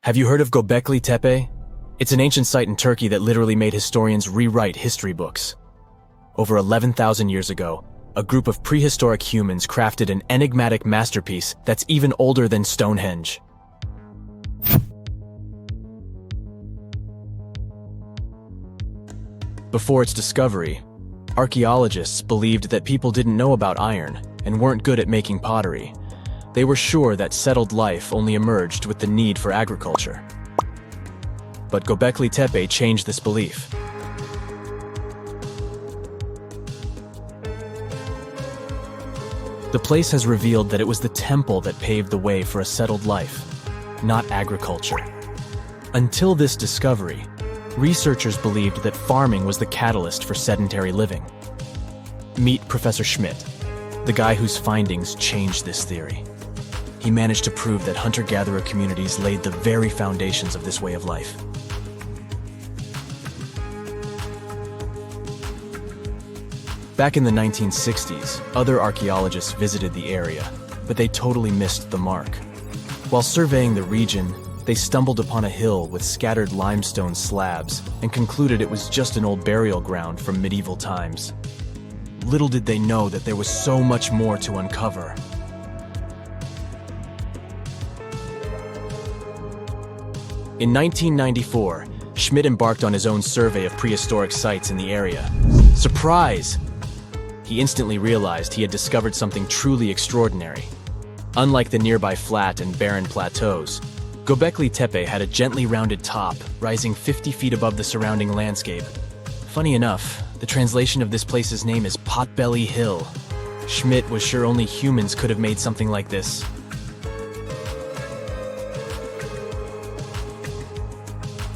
Have you heard of Gobeklitepe? It's an ancient site in Turkey that literally made historians rewrite history books. Over 11,000 years ago, a group of prehistoric humans crafted an enigmatic masterpiece that's even older than Stonehenge. Before its discovery, archaeologists believed that people didn't know about iron and weren't good at making pottery. They were sure that settled life only emerged with the need for agriculture. But Gobeklitepe changed this belief. The place has revealed that it was the temple that paved the way for a settled life, not agriculture. Until this discovery, researchers believed that farming was the catalyst for sedentary living. Meet Professor Schmidt, the guy whose findings changed this theory. He managed to prove that hunter-gatherer communities laid the very foundations of this way of life. Back in the 1960s, other archaeologists visited the area, but they totally missed the mark. While surveying the region, they stumbled upon a hill with scattered limestone slabs and concluded it was just an old burial ground from medieval times. Little did they know that there was so much more to uncover. In 1994, Schmidt embarked on his own survey of prehistoric sites in the area. Surprise! He instantly realized he had discovered something truly extraordinary. Unlike the nearby flat and barren plateaus, Gobeklitepe had a gently rounded top, rising 50 feet above the surrounding landscape. Funny enough, the translation of this place's name is Potbelly Hill. Schmidt was sure only humans could have made something like this.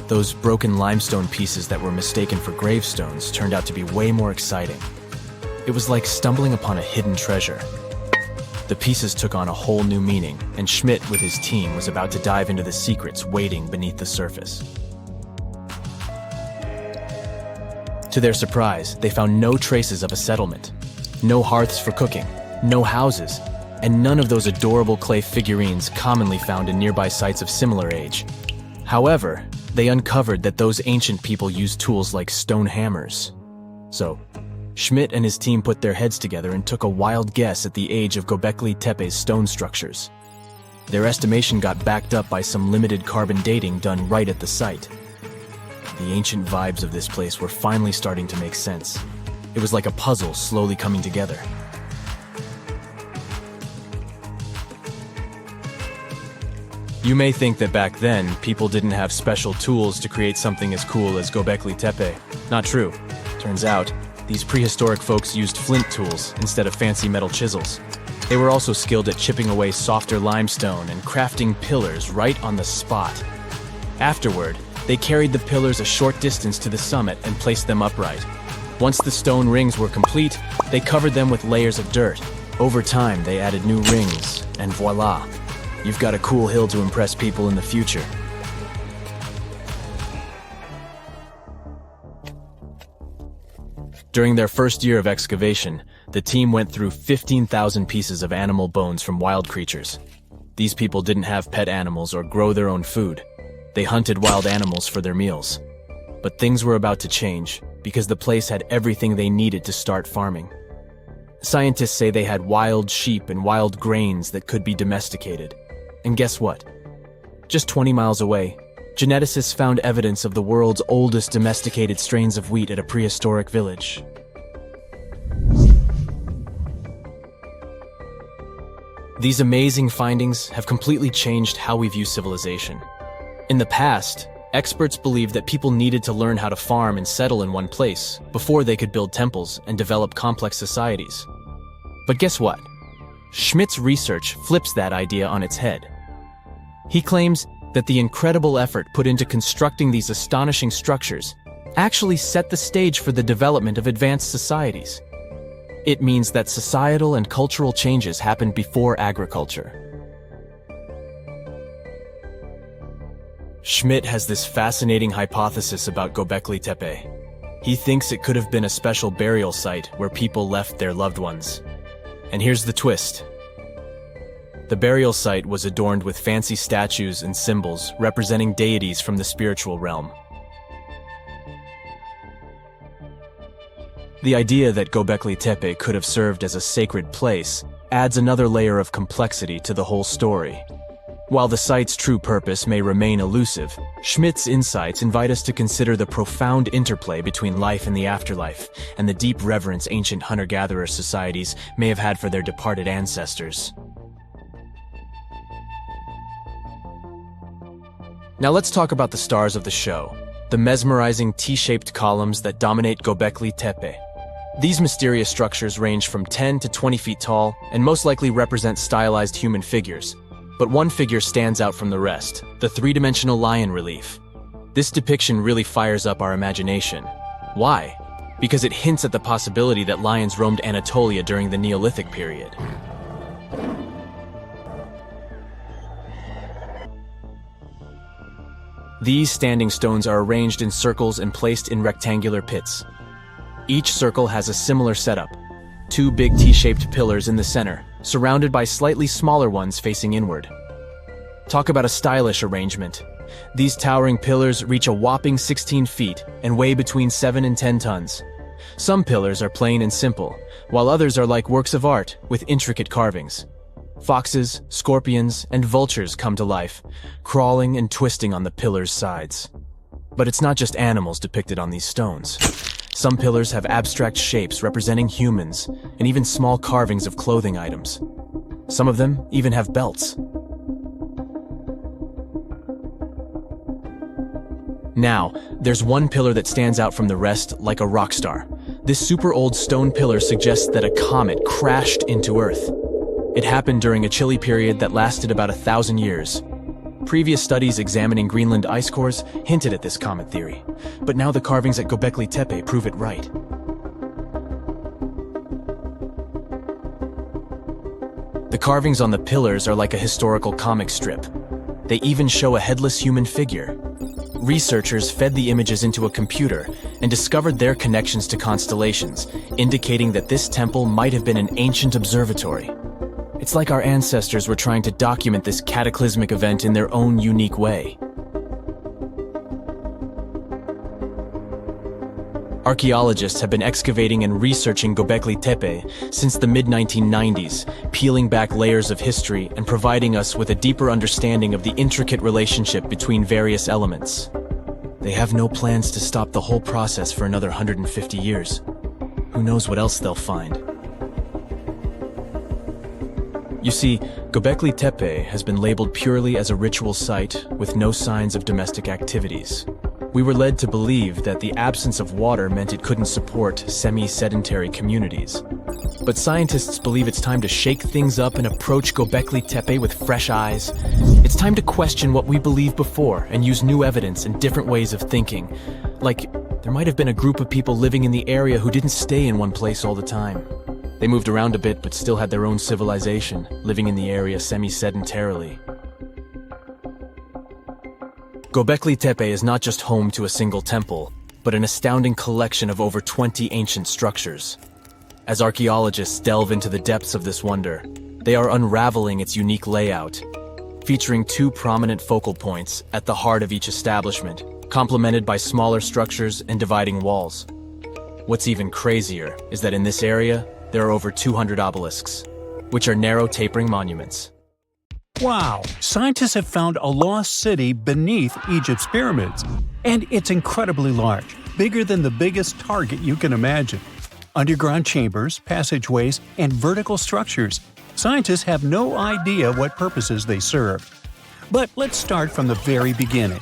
Those broken limestone pieces that were mistaken for gravestones turned out to be way more exciting. It was like stumbling upon a hidden treasure. The pieces took on a whole new meaning, and Schmidt with his team was about to dive into the secrets waiting beneath the surface. To their surprise, they found no traces of a settlement. No hearths for cooking, no houses, and none of those adorable clay figurines commonly found in nearby sites of similar age. However, they uncovered that those ancient people used tools like stone hammers. So, Schmidt and his team put their heads together and took a wild guess at the age of Gobeklitepe's stone structures. Their estimation got backed up by some limited carbon dating done right at the site. The ancient vibes of this place were finally starting to make sense. It was like a puzzle slowly coming together. You may think that back then, people didn't have special tools to create something as cool as Gobeklitepe. Not true. Turns out, these prehistoric folks used flint tools instead of fancy metal chisels. They were also skilled at chipping away softer limestone and crafting pillars right on the spot. Afterward, they carried the pillars a short distance to the summit and placed them upright. Once the stone rings were complete, they covered them with layers of dirt. Over time, they added new rings, and voila! You've got a cool hill to impress people in the future. During their first year of excavation, the team went through 15,000 pieces of animal bones from wild creatures. These people didn't have pet animals or grow their own food. They hunted wild animals for their meals. But things were about to change, because the place had everything they needed to start farming. Scientists say they had wild sheep and wild grains that could be domesticated. And guess what? Just 20 miles away, geneticists found evidence of the world's oldest domesticated strains of wheat at a prehistoric village. These amazing findings have completely changed how we view civilization. In the past, experts believed that people needed to learn how to farm and settle in one place before they could build temples and develop complex societies. But guess what? Schmidt's research flips that idea on its head. He claims that the incredible effort put into constructing these astonishing structures actually set the stage for the development of advanced societies. It means that societal and cultural changes happened before agriculture. Schmidt has this fascinating hypothesis about Gobeklitepe. He thinks it could have been a special burial site where people left their loved ones. And here's the twist. The burial site was adorned with fancy statues and symbols representing deities from the spiritual realm. The idea that Gobeklitepe could have served as a sacred place adds another layer of complexity to the whole story. While the site's true purpose may remain elusive, Schmidt's insights invite us to consider the profound interplay between life and the afterlife, and the deep reverence ancient hunter-gatherer societies may have had for their departed ancestors. Now let's talk about the stars of the show, the mesmerizing T-shaped columns that dominate Gobeklitepe. These mysterious structures range from 10 to 20 feet tall and most likely represent stylized human figures. But one figure stands out from the rest, the three-dimensional lion relief. This depiction really fires up our imagination. Why? Because it hints at the possibility that lions roamed Anatolia during the Neolithic period. These standing stones are arranged in circles and placed in rectangular pits. Each circle has a similar setup. Two big T-shaped pillars in the center, surrounded by slightly smaller ones facing inward. Talk about a stylish arrangement. These towering pillars reach a whopping 16 feet and weigh between 7 and 10 tons. Some pillars are plain and simple, while others are like works of art with intricate carvings. Foxes, scorpions, and vultures come to life, crawling and twisting on the pillars' sides. But it's not just animals depicted on these stones. Some pillars have abstract shapes representing humans, and even small carvings of clothing items. Some of them even have belts. Now, there's one pillar that stands out from the rest like a rock star. This super old stone pillar suggests that a comet crashed into Earth. It happened during a chilly period that lasted about 1,000 years. Previous studies examining Greenland ice cores hinted at this comet theory, but now the carvings at Gobeklitepe prove it right. The carvings on the pillars are like a historical comic strip. They even show a headless human figure. Researchers fed the images into a computer and discovered their connections to constellations, indicating that this temple might have been an ancient observatory. It's like our ancestors were trying to document this cataclysmic event in their own unique way. Archaeologists have been excavating and researching Gobeklitepe since the mid-1990s, peeling back layers of history and providing us with a deeper understanding of the intricate relationship between various elements. They have no plans to stop the whole process for another 150 years. Who knows what else they'll find? You see, Gobeklitepe has been labeled purely as a ritual site with no signs of domestic activities. We were led to believe that the absence of water meant it couldn't support semi-sedentary communities. But scientists believe it's time to shake things up and approach Gobeklitepe with fresh eyes. It's time to question what we believed before and use new evidence and different ways of thinking. Like, there might have been a group of people living in the area who didn't stay in one place all the time. They moved around a bit but still had their own civilization, living in the area semi-sedentarily. Gobeklitepe is not just home to a single temple, but an astounding collection of over 20 ancient structures. As archaeologists delve into the depths of this wonder, they are unraveling its unique layout, featuring two prominent focal points at the heart of each establishment, complemented by smaller structures and dividing walls. What's even crazier is that in this area, there are over 200 obelisks, which are narrow tapering monuments. Wow! Scientists have found a lost city beneath Egypt's pyramids. And it's incredibly large, bigger than the biggest target you can imagine. Underground chambers, passageways, and vertical structures. Scientists have no idea what purposes they serve. But let's start from the very beginning.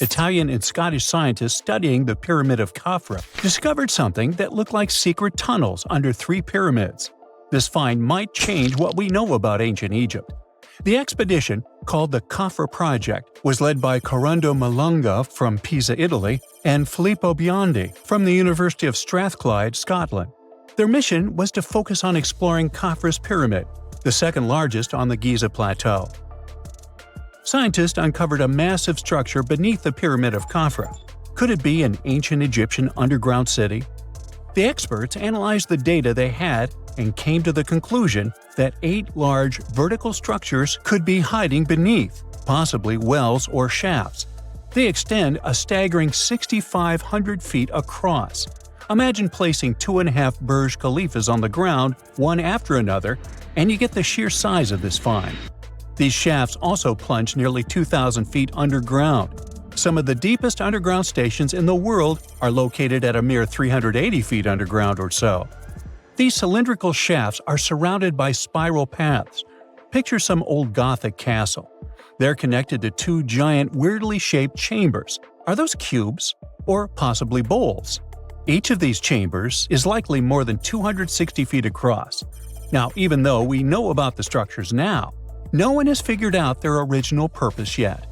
Italian and Scottish scientists studying the Pyramid of Khafra discovered something that looked like secret tunnels under 3 pyramids. This find might change what we know about ancient Egypt. The expedition, called the Khafra Project, was led by Corrado Malunga from Pisa, Italy, and Filippo Biondi from the University of Strathclyde, Scotland. Their mission was to focus on exploring Khafra's pyramid, the second largest on the Giza Plateau. Scientists uncovered a massive structure beneath the Pyramid of Khafra. Could it be an ancient Egyptian underground city? The experts analyzed the data they had and came to the conclusion that 8 large vertical structures could be hiding beneath, possibly wells or shafts. They extend a staggering 6,500 feet across. Imagine placing 2.5 Burj Khalifas on the ground, one after another, and you get the sheer size of this find. These shafts also plunge nearly 2,000 feet underground. Some of the deepest underground stations in the world are located at a mere 380 feet underground or so. These cylindrical shafts are surrounded by spiral paths. Picture some old Gothic castle. They're connected to 2 giant, weirdly shaped chambers. Are those cubes? Or possibly bowls? Each of these chambers is likely more than 260 feet across. Now, even though we know about the structures now, no one has figured out their original purpose yet.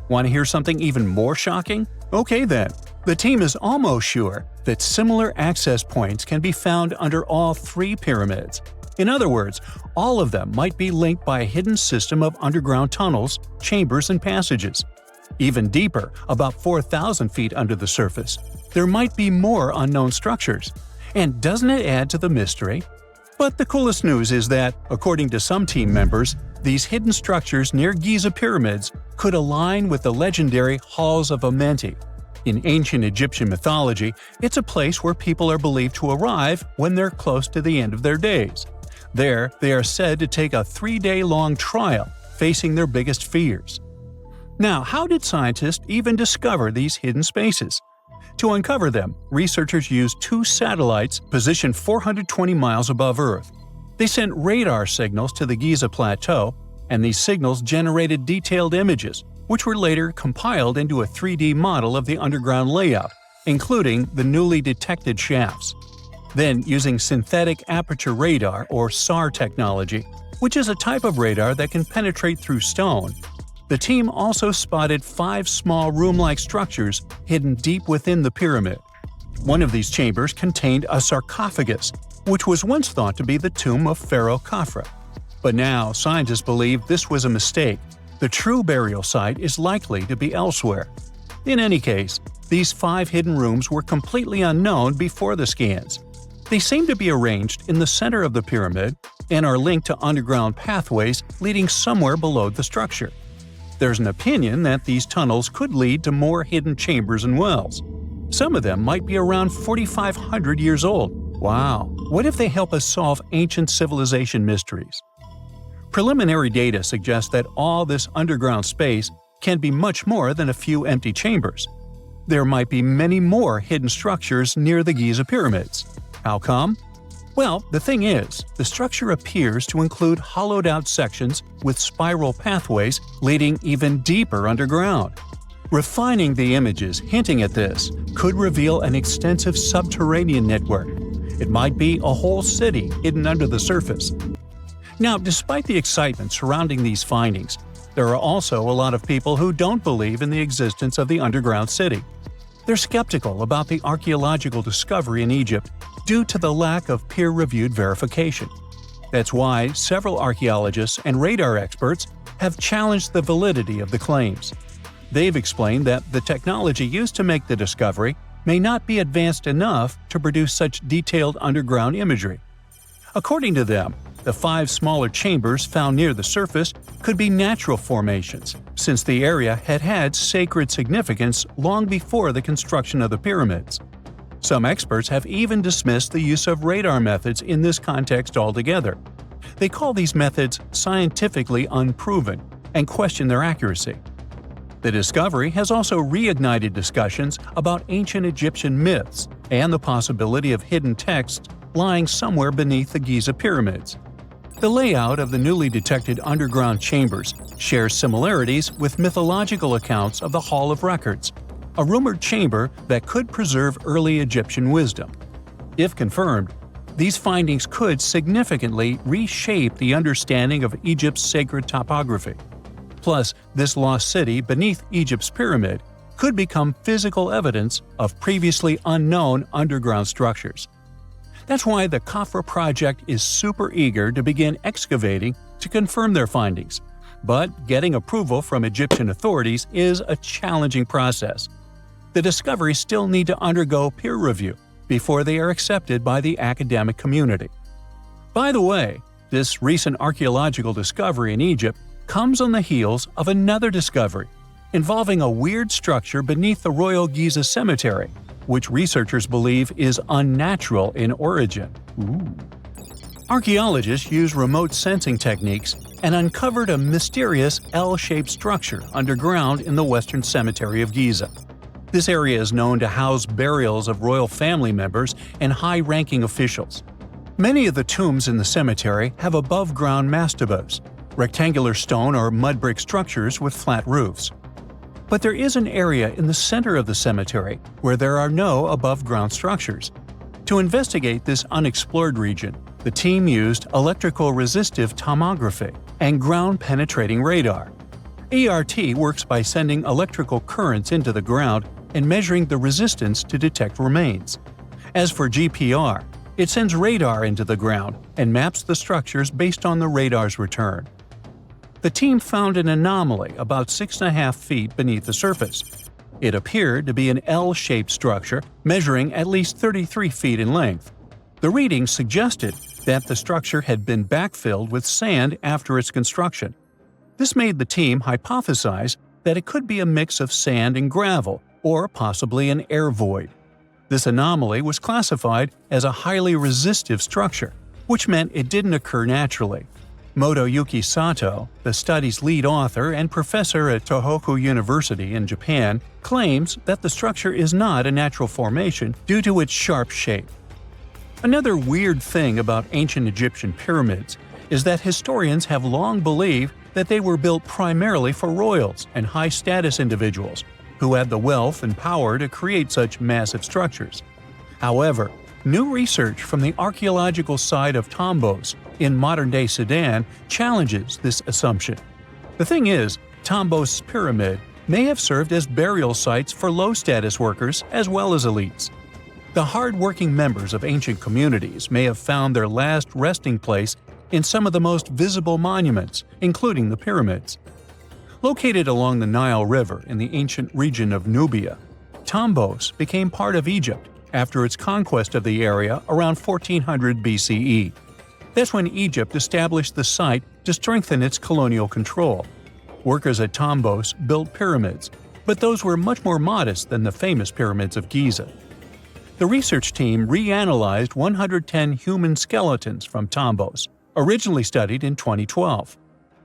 Want to hear something even more shocking? Okay then. The team is almost sure that similar access points can be found under all 3 pyramids. In other words, all of them might be linked by a hidden system of underground tunnels, chambers, and passages. Even deeper, about 4,000 feet under the surface, there might be more unknown structures. And doesn't it add to the mystery? But the coolest news is that, according to some team members, these hidden structures near Giza pyramids could align with the legendary Halls of Amenti. In ancient Egyptian mythology, it's a place where people are believed to arrive when they're close to the end of their days. There, they are said to take a 3-day-long trial, facing their biggest fears. Now, how did scientists even discover these hidden spaces? To uncover them, researchers used 2 satellites positioned 420 miles above Earth. They sent radar signals to the Giza Plateau, and these signals generated detailed images, which were later compiled into a 3D model of the underground layout, including the newly detected shafts. Then, using synthetic aperture radar or SAR technology, which is a type of radar that can penetrate through stone, the team also spotted 5 small room-like structures hidden deep within the pyramid. One of these chambers contained a sarcophagus, which was once thought to be the tomb of Pharaoh Khafre. But now, scientists believe this was a mistake. The true burial site is likely to be elsewhere. In any case, these 5 hidden rooms were completely unknown before the scans. They seem to be arranged in the center of the pyramid and are linked to underground pathways leading somewhere below the structure. There's an opinion that these tunnels could lead to more hidden chambers and wells. Some of them might be around 4,500 years old. Wow! What if they help us solve ancient civilization mysteries? Preliminary data suggests that all this underground space can be much more than a few empty chambers. There might be many more hidden structures near the Giza pyramids. How come? Well, the thing is, the structure appears to include hollowed-out sections with spiral pathways leading even deeper underground. Refining the images hinting at this could reveal an extensive subterranean network. It might be a whole city hidden under the surface. Now, despite the excitement surrounding these findings, there are also a lot of people who don't believe in the existence of the underground city. They're skeptical about the archaeological discovery in Egypt due to the lack of peer-reviewed verification. That's why several archaeologists and radar experts have challenged the validity of the claims. They've explained that the technology used to make the discovery may not be advanced enough to produce such detailed underground imagery. According to them, the 5 smaller chambers found near the surface could be natural formations, since the area had had sacred significance long before the construction of the pyramids. Some experts have even dismissed the use of radar methods in this context altogether. They call these methods scientifically unproven and question their accuracy. The discovery has also reignited discussions about ancient Egyptian myths and the possibility of hidden texts lying somewhere beneath the Giza pyramids. The layout of the newly detected underground chambers shares similarities with mythological accounts of the Hall of Records, a rumored chamber that could preserve early Egyptian wisdom. If confirmed, these findings could significantly reshape the understanding of Egypt's sacred topography. Plus, this lost city beneath Egypt's pyramid could become physical evidence of previously unknown underground structures. That's why the Khafre project is super eager to begin excavating to confirm their findings. But getting approval from Egyptian authorities is a challenging process. The discoveries still need to undergo peer review before they are accepted by the academic community. By the way, this recent archaeological discovery in Egypt comes on the heels of another discovery involving a weird structure beneath the Royal Giza Cemetery, which researchers believe is unnatural in origin. Archaeologists used remote sensing techniques and uncovered a mysterious L-shaped structure underground in the Western Cemetery of Giza. This area is known to house burials of royal family members and high-ranking officials. Many of the tombs in the cemetery have above-ground mastabas, rectangular stone or mud brick structures with flat roofs. But there is an area in the center of the cemetery where there are no above-ground structures. To investigate this unexplored region, the team used electrical resistive tomography and ground-penetrating radar. ERT works by sending electrical currents into the ground and measuring the resistance to detect remains. As for GPR, it sends radar into the ground and maps the structures based on the radar's return. The team found an anomaly about 6.5 feet beneath the surface. It appeared to be an L-shaped structure measuring at least 33 feet in length. The readings suggested that the structure had been backfilled with sand after its construction. This made the team hypothesize that it could be a mix of sand and gravel, or possibly an air void. This anomaly was classified as a highly resistive structure, which meant it didn't occur naturally. Motoyuki Sato, the study's lead author and professor at Tohoku University in Japan, claims that the structure is not a natural formation due to its sharp shape. Another weird thing about ancient Egyptian pyramids is that historians have long believed that they were built primarily for royals and high-status individuals who had the wealth and power to create such massive structures. However, new research from the archaeological site of Tombos in modern-day Sudan challenges this assumption. The thing is, Tombos' pyramid may have served as burial sites for low-status workers as well as elites. The hard-working members of ancient communities may have found their last resting place in some of the most visible monuments, including the pyramids. Located along the Nile River in the ancient region of Nubia, Tombos became part of Egypt after its conquest of the area around 1400 BCE. That's when Egypt established the site to strengthen its colonial control. Workers at Tombos built pyramids, but those were much more modest than the famous pyramids of Giza. The research team reanalyzed 110 human skeletons from Tombos, originally studied in 2012.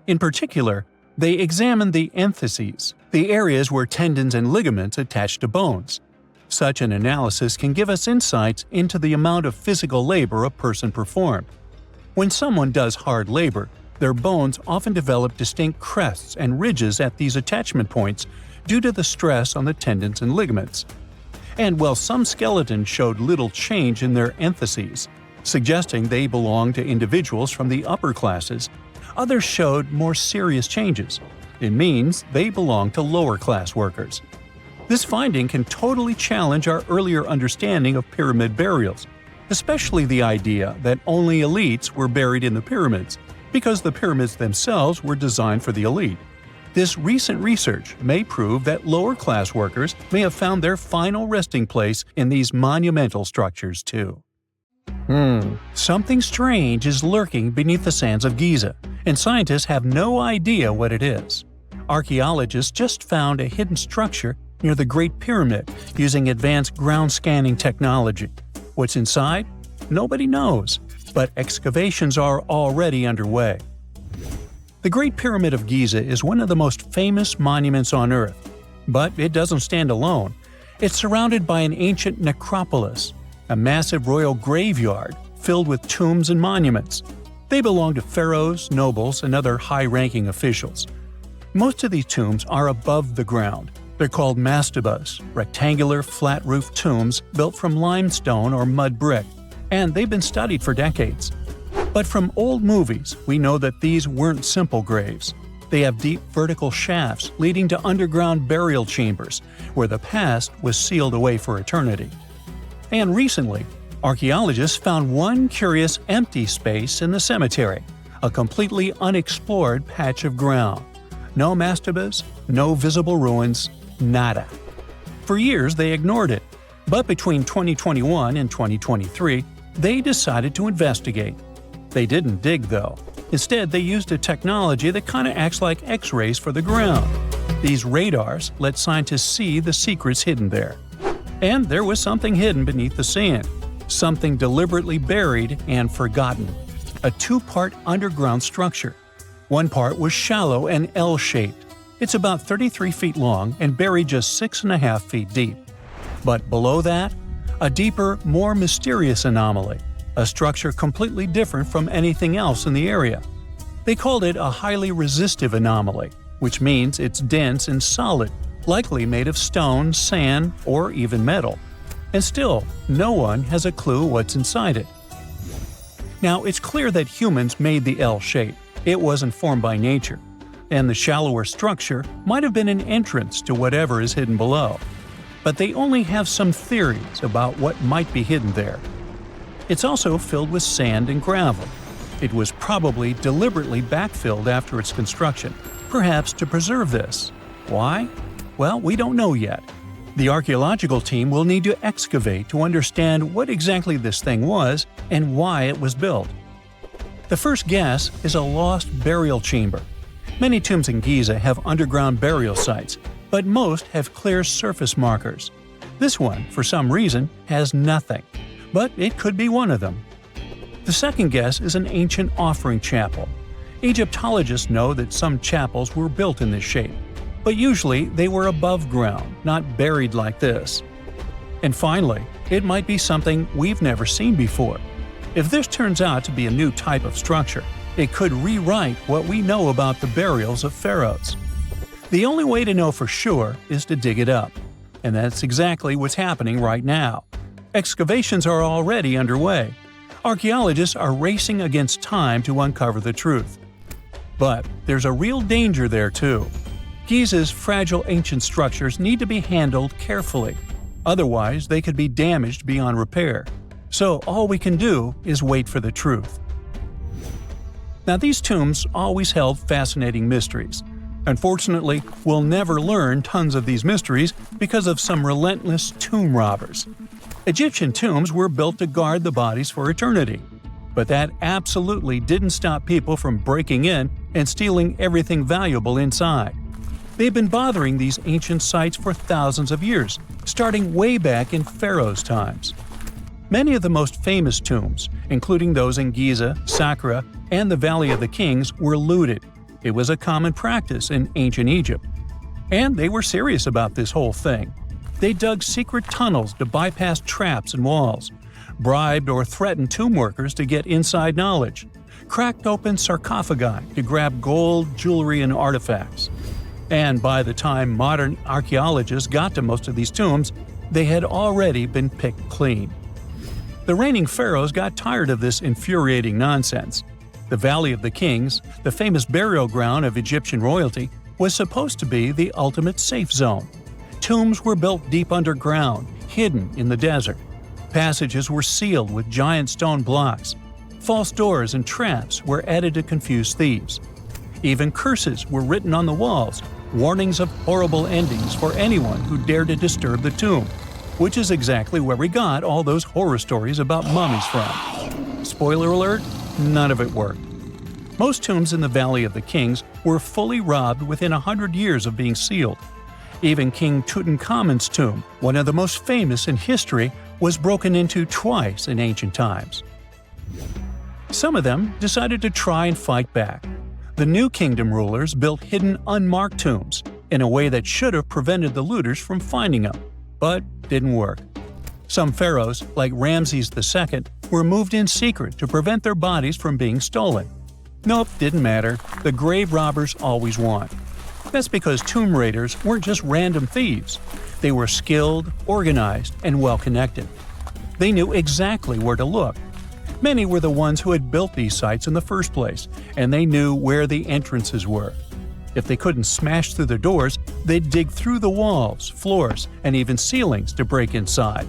In particular, they examined the entheses, the areas where tendons and ligaments attach to bones. Such an analysis can give us insights into the amount of physical labor a person performed. When someone does hard labor, their bones often develop distinct crests and ridges at these attachment points due to the stress on the tendons and ligaments. And while some skeletons showed little change in their entheses, suggesting they belonged to individuals from the upper classes, others showed more serious changes. It means they belong to lower-class workers. This finding can totally challenge our earlier understanding of pyramid burials, especially the idea that only elites were buried in the pyramids, because the pyramids themselves were designed for the elite. This recent research may prove that lower-class workers may have found their final resting place in these monumental structures too. Something strange is lurking beneath the sands of Giza, and scientists have no idea what it is. Archaeologists just found a hidden structure near the Great Pyramid using advanced ground scanning technology. What's inside? Nobody knows, but excavations are already underway. The Great Pyramid of Giza is one of the most famous monuments on Earth, but it doesn't stand alone. It's surrounded by an ancient necropolis, a massive royal graveyard filled with tombs and monuments. They belong to pharaohs, nobles, and other high-ranking officials. Most of these tombs are above the ground. They're called mastabas, rectangular, flat-roofed tombs built from limestone or mud brick, and they've been studied for decades. But from old movies, we know that these weren't simple graves. They have deep vertical shafts leading to underground burial chambers, where the past was sealed away for eternity. And recently, archaeologists found one curious empty space in the cemetery, a completely unexplored patch of ground. No mastabas, no visible ruins, nada. For years they ignored it, but between 2021 and 2023, they decided to investigate. They didn't dig, though. Instead, they used a technology that kind of acts like X-rays for the ground. These radars let scientists see the secrets hidden there. And there was something hidden beneath the sand, something deliberately buried and forgotten. A two-part underground structure. One part was shallow and L-shaped. It's about 33 feet long and buried just 6.5 feet deep. But below that, a deeper, more mysterious anomaly, a structure completely different from anything else in the area. They called it a highly resistive anomaly, which means it's dense and solid, likely made of stone, sand, or even metal. And still, no one has a clue what's inside it. Now, it's clear that humans made the L shape. It wasn't formed by nature. And the shallower structure might have been an entrance to whatever is hidden below. But they only have some theories about what might be hidden there. It's also filled with sand and gravel. It was probably deliberately backfilled after its construction, perhaps to preserve this. Why? Well, we don't know yet. The archaeological team will need to excavate to understand what exactly this thing was and why it was built. The first guess is a lost burial chamber. Many tombs in Giza have underground burial sites, but most have clear surface markers. This one, for some reason, has nothing, but it could be one of them. The second guess is an ancient offering chapel. Egyptologists know that some chapels were built in this shape, but usually they were above ground, not buried like this. And finally, it might be something we've never seen before. If this turns out to be a new type of structure, it could rewrite what we know about the burials of pharaohs. The only way to know for sure is to dig it up. And that's exactly what's happening right now. Excavations are already underway. Archaeologists are racing against time to uncover the truth. But there's a real danger there too. Giza's fragile ancient structures need to be handled carefully. Otherwise, they could be damaged beyond repair. So all we can do is wait for the truth. Now, these tombs always held fascinating mysteries. Unfortunately, we'll never learn tons of these mysteries because of some relentless tomb robbers. Egyptian tombs were built to guard the bodies for eternity. But that absolutely didn't stop people from breaking in and stealing everything valuable inside. They've been bothering these ancient sites for thousands of years, starting way back in pharaohs' times. Many of the most famous tombs, including those in Giza, Saqqara, and the Valley of the Kings, were looted. It was a common practice in ancient Egypt. And they were serious about this whole thing. They dug secret tunnels to bypass traps and walls, bribed or threatened tomb workers to get inside knowledge, cracked open sarcophagi to grab gold, jewelry, and artifacts. And by the time modern archaeologists got to most of these tombs, they had already been picked clean. The reigning pharaohs got tired of this infuriating nonsense. The Valley of the Kings, the famous burial ground of Egyptian royalty, was supposed to be the ultimate safe zone. Tombs were built deep underground, hidden in the desert. Passages were sealed with giant stone blocks. False doors and traps were added to confuse thieves. Even curses were written on the walls, warnings of horrible endings for anyone who dared to disturb the tomb, which is exactly where we got all those horror stories about mummies from. Spoiler alert, none of it worked. Most tombs in the Valley of the Kings were fully robbed within 100 years of being sealed. Even King Tutankhamun's tomb, one of the most famous in history, was broken into twice in ancient times. Some of them decided to try and fight back. The New Kingdom rulers built hidden unmarked tombs in a way that should have prevented the looters from finding them, but didn't work. Some pharaohs, like Ramses II, were moved in secret to prevent their bodies from being stolen. Nope, didn't matter. The grave robbers always won. That's because tomb raiders weren't just random thieves. They were skilled, organized, and well-connected. They knew exactly where to look. Many were the ones who had built these sites in the first place, and they knew where the entrances were. If they couldn't smash through the doors, they'd dig through the walls, floors, and even ceilings to break inside.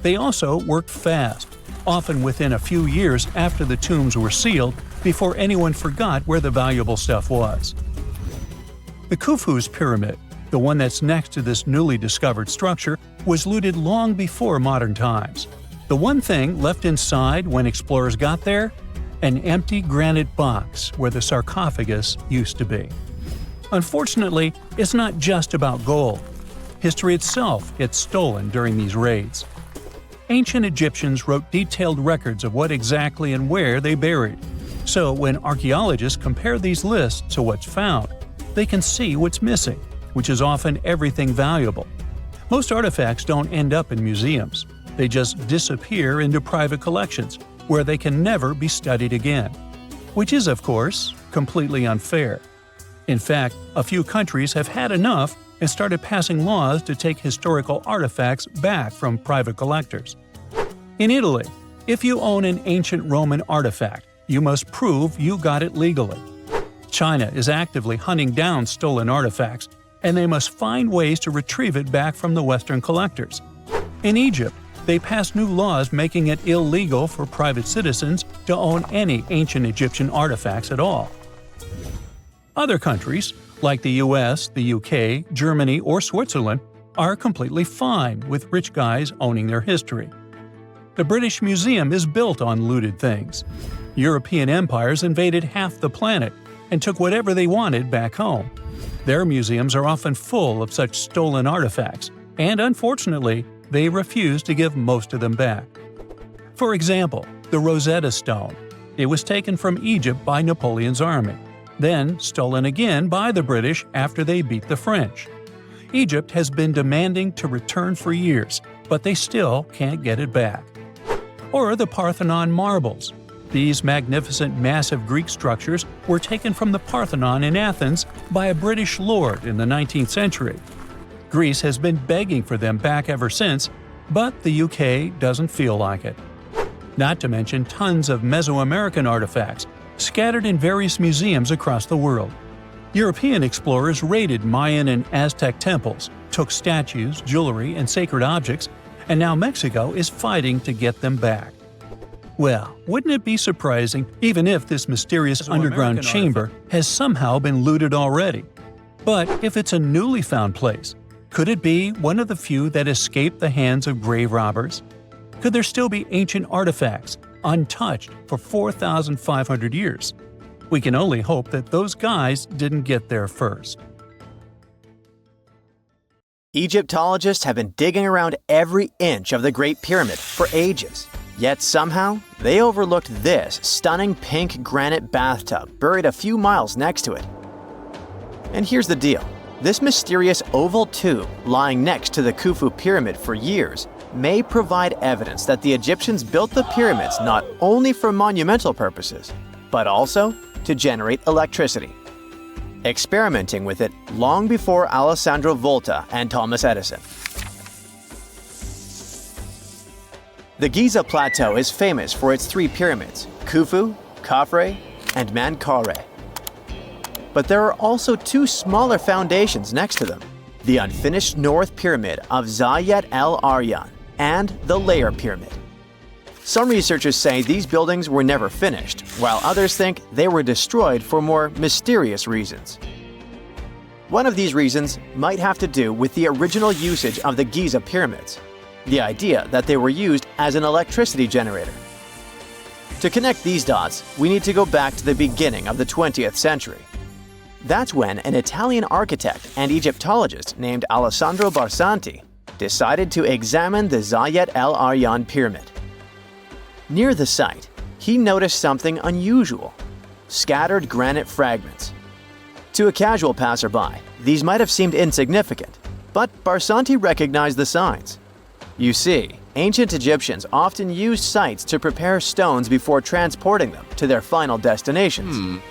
They also worked fast, often within a few years after the tombs were sealed, before anyone forgot where the valuable stuff was. The Khufu's pyramid, the one that's next to this newly discovered structure, was looted long before modern times. The one thing left inside when explorers got there? an empty granite box where the sarcophagus used to be. Unfortunately, it's not just about gold. History itself gets stolen during these raids. Ancient Egyptians wrote detailed records of what exactly and where they buried. So when archaeologists compare these lists to what's found, they can see what's missing, which is often everything valuable. Most artifacts don't end up in museums. They just disappear into private collections, where they can never be studied again. Which is, of course, completely unfair. In fact, a few countries have had enough and started passing laws to take historical artifacts back from private collectors. In Italy, if you own an ancient Roman artifact, you must prove you got it legally. China is actively hunting down stolen artifacts, and they must find ways to retrieve it back from the Western collectors. In Egypt, they passed new laws making it illegal for private citizens to own any ancient Egyptian artifacts at all. Other countries, like the US, the UK, Germany, or Switzerland, are completely fine with rich guys owning their history. The British Museum is built on looted things. European empires invaded half the planet and took whatever they wanted back home. Their museums are often full of such stolen artifacts, and unfortunately, they refuse to give most of them back. For example, the Rosetta Stone. It was taken from Egypt by Napoleon's army, then stolen again by the British after they beat the French. Egypt has been demanding to return for years, but they still can't get it back. Or the Parthenon marbles. These magnificent massive Greek structures were taken from the Parthenon in Athens by a British lord in the 19th century. Greece has been begging for them back ever since, but the UK doesn't feel like it. Not to mention tons of Mesoamerican artifacts, scattered in various museums across the world. European explorers raided Mayan and Aztec temples, took statues, jewelry, and sacred objects, and now Mexico is fighting to get them back. Well, wouldn't it be surprising even if this mysterious underground chamber has somehow been looted already? But if it's a newly found place, could it be one of the few that escaped the hands of grave robbers? Could there still be ancient artifacts, untouched for 4,500 years? We can only hope that those guys didn't get there first. Egyptologists have been digging around every inch of the Great Pyramid for ages. Yet somehow, they overlooked this stunning pink granite bathtub buried a few miles next to it. And here's the deal. This mysterious oval tube lying next to the Khufu pyramid for years may provide evidence that the Egyptians built the pyramids not only for monumental purposes, but also to generate electricity, experimenting with it long before Alessandro Volta and Thomas Edison. The Giza Plateau is famous for its three pyramids, Khufu, Khafre, and Menkaure. But there are also two smaller foundations next to them, the unfinished North Pyramid of Zayat el-Aryan and the Layer Pyramid. Some researchers say these buildings were never finished, while others think they were destroyed for more mysterious reasons. One of these reasons might have to do with the original usage of the Giza pyramids, the idea that they were used as an electricity generator. To connect these dots, we need to go back to the beginning of the 20th century. That's when an Italian architect and Egyptologist named Alessandro Barsanti decided to examine the Zayat el-Aryan pyramid. Near the site, he noticed something unusual: scattered granite fragments. To a casual passerby, these might have seemed insignificant, but Barsanti recognized the signs. You see, ancient Egyptians often used sites to prepare stones before transporting them to their final destinations.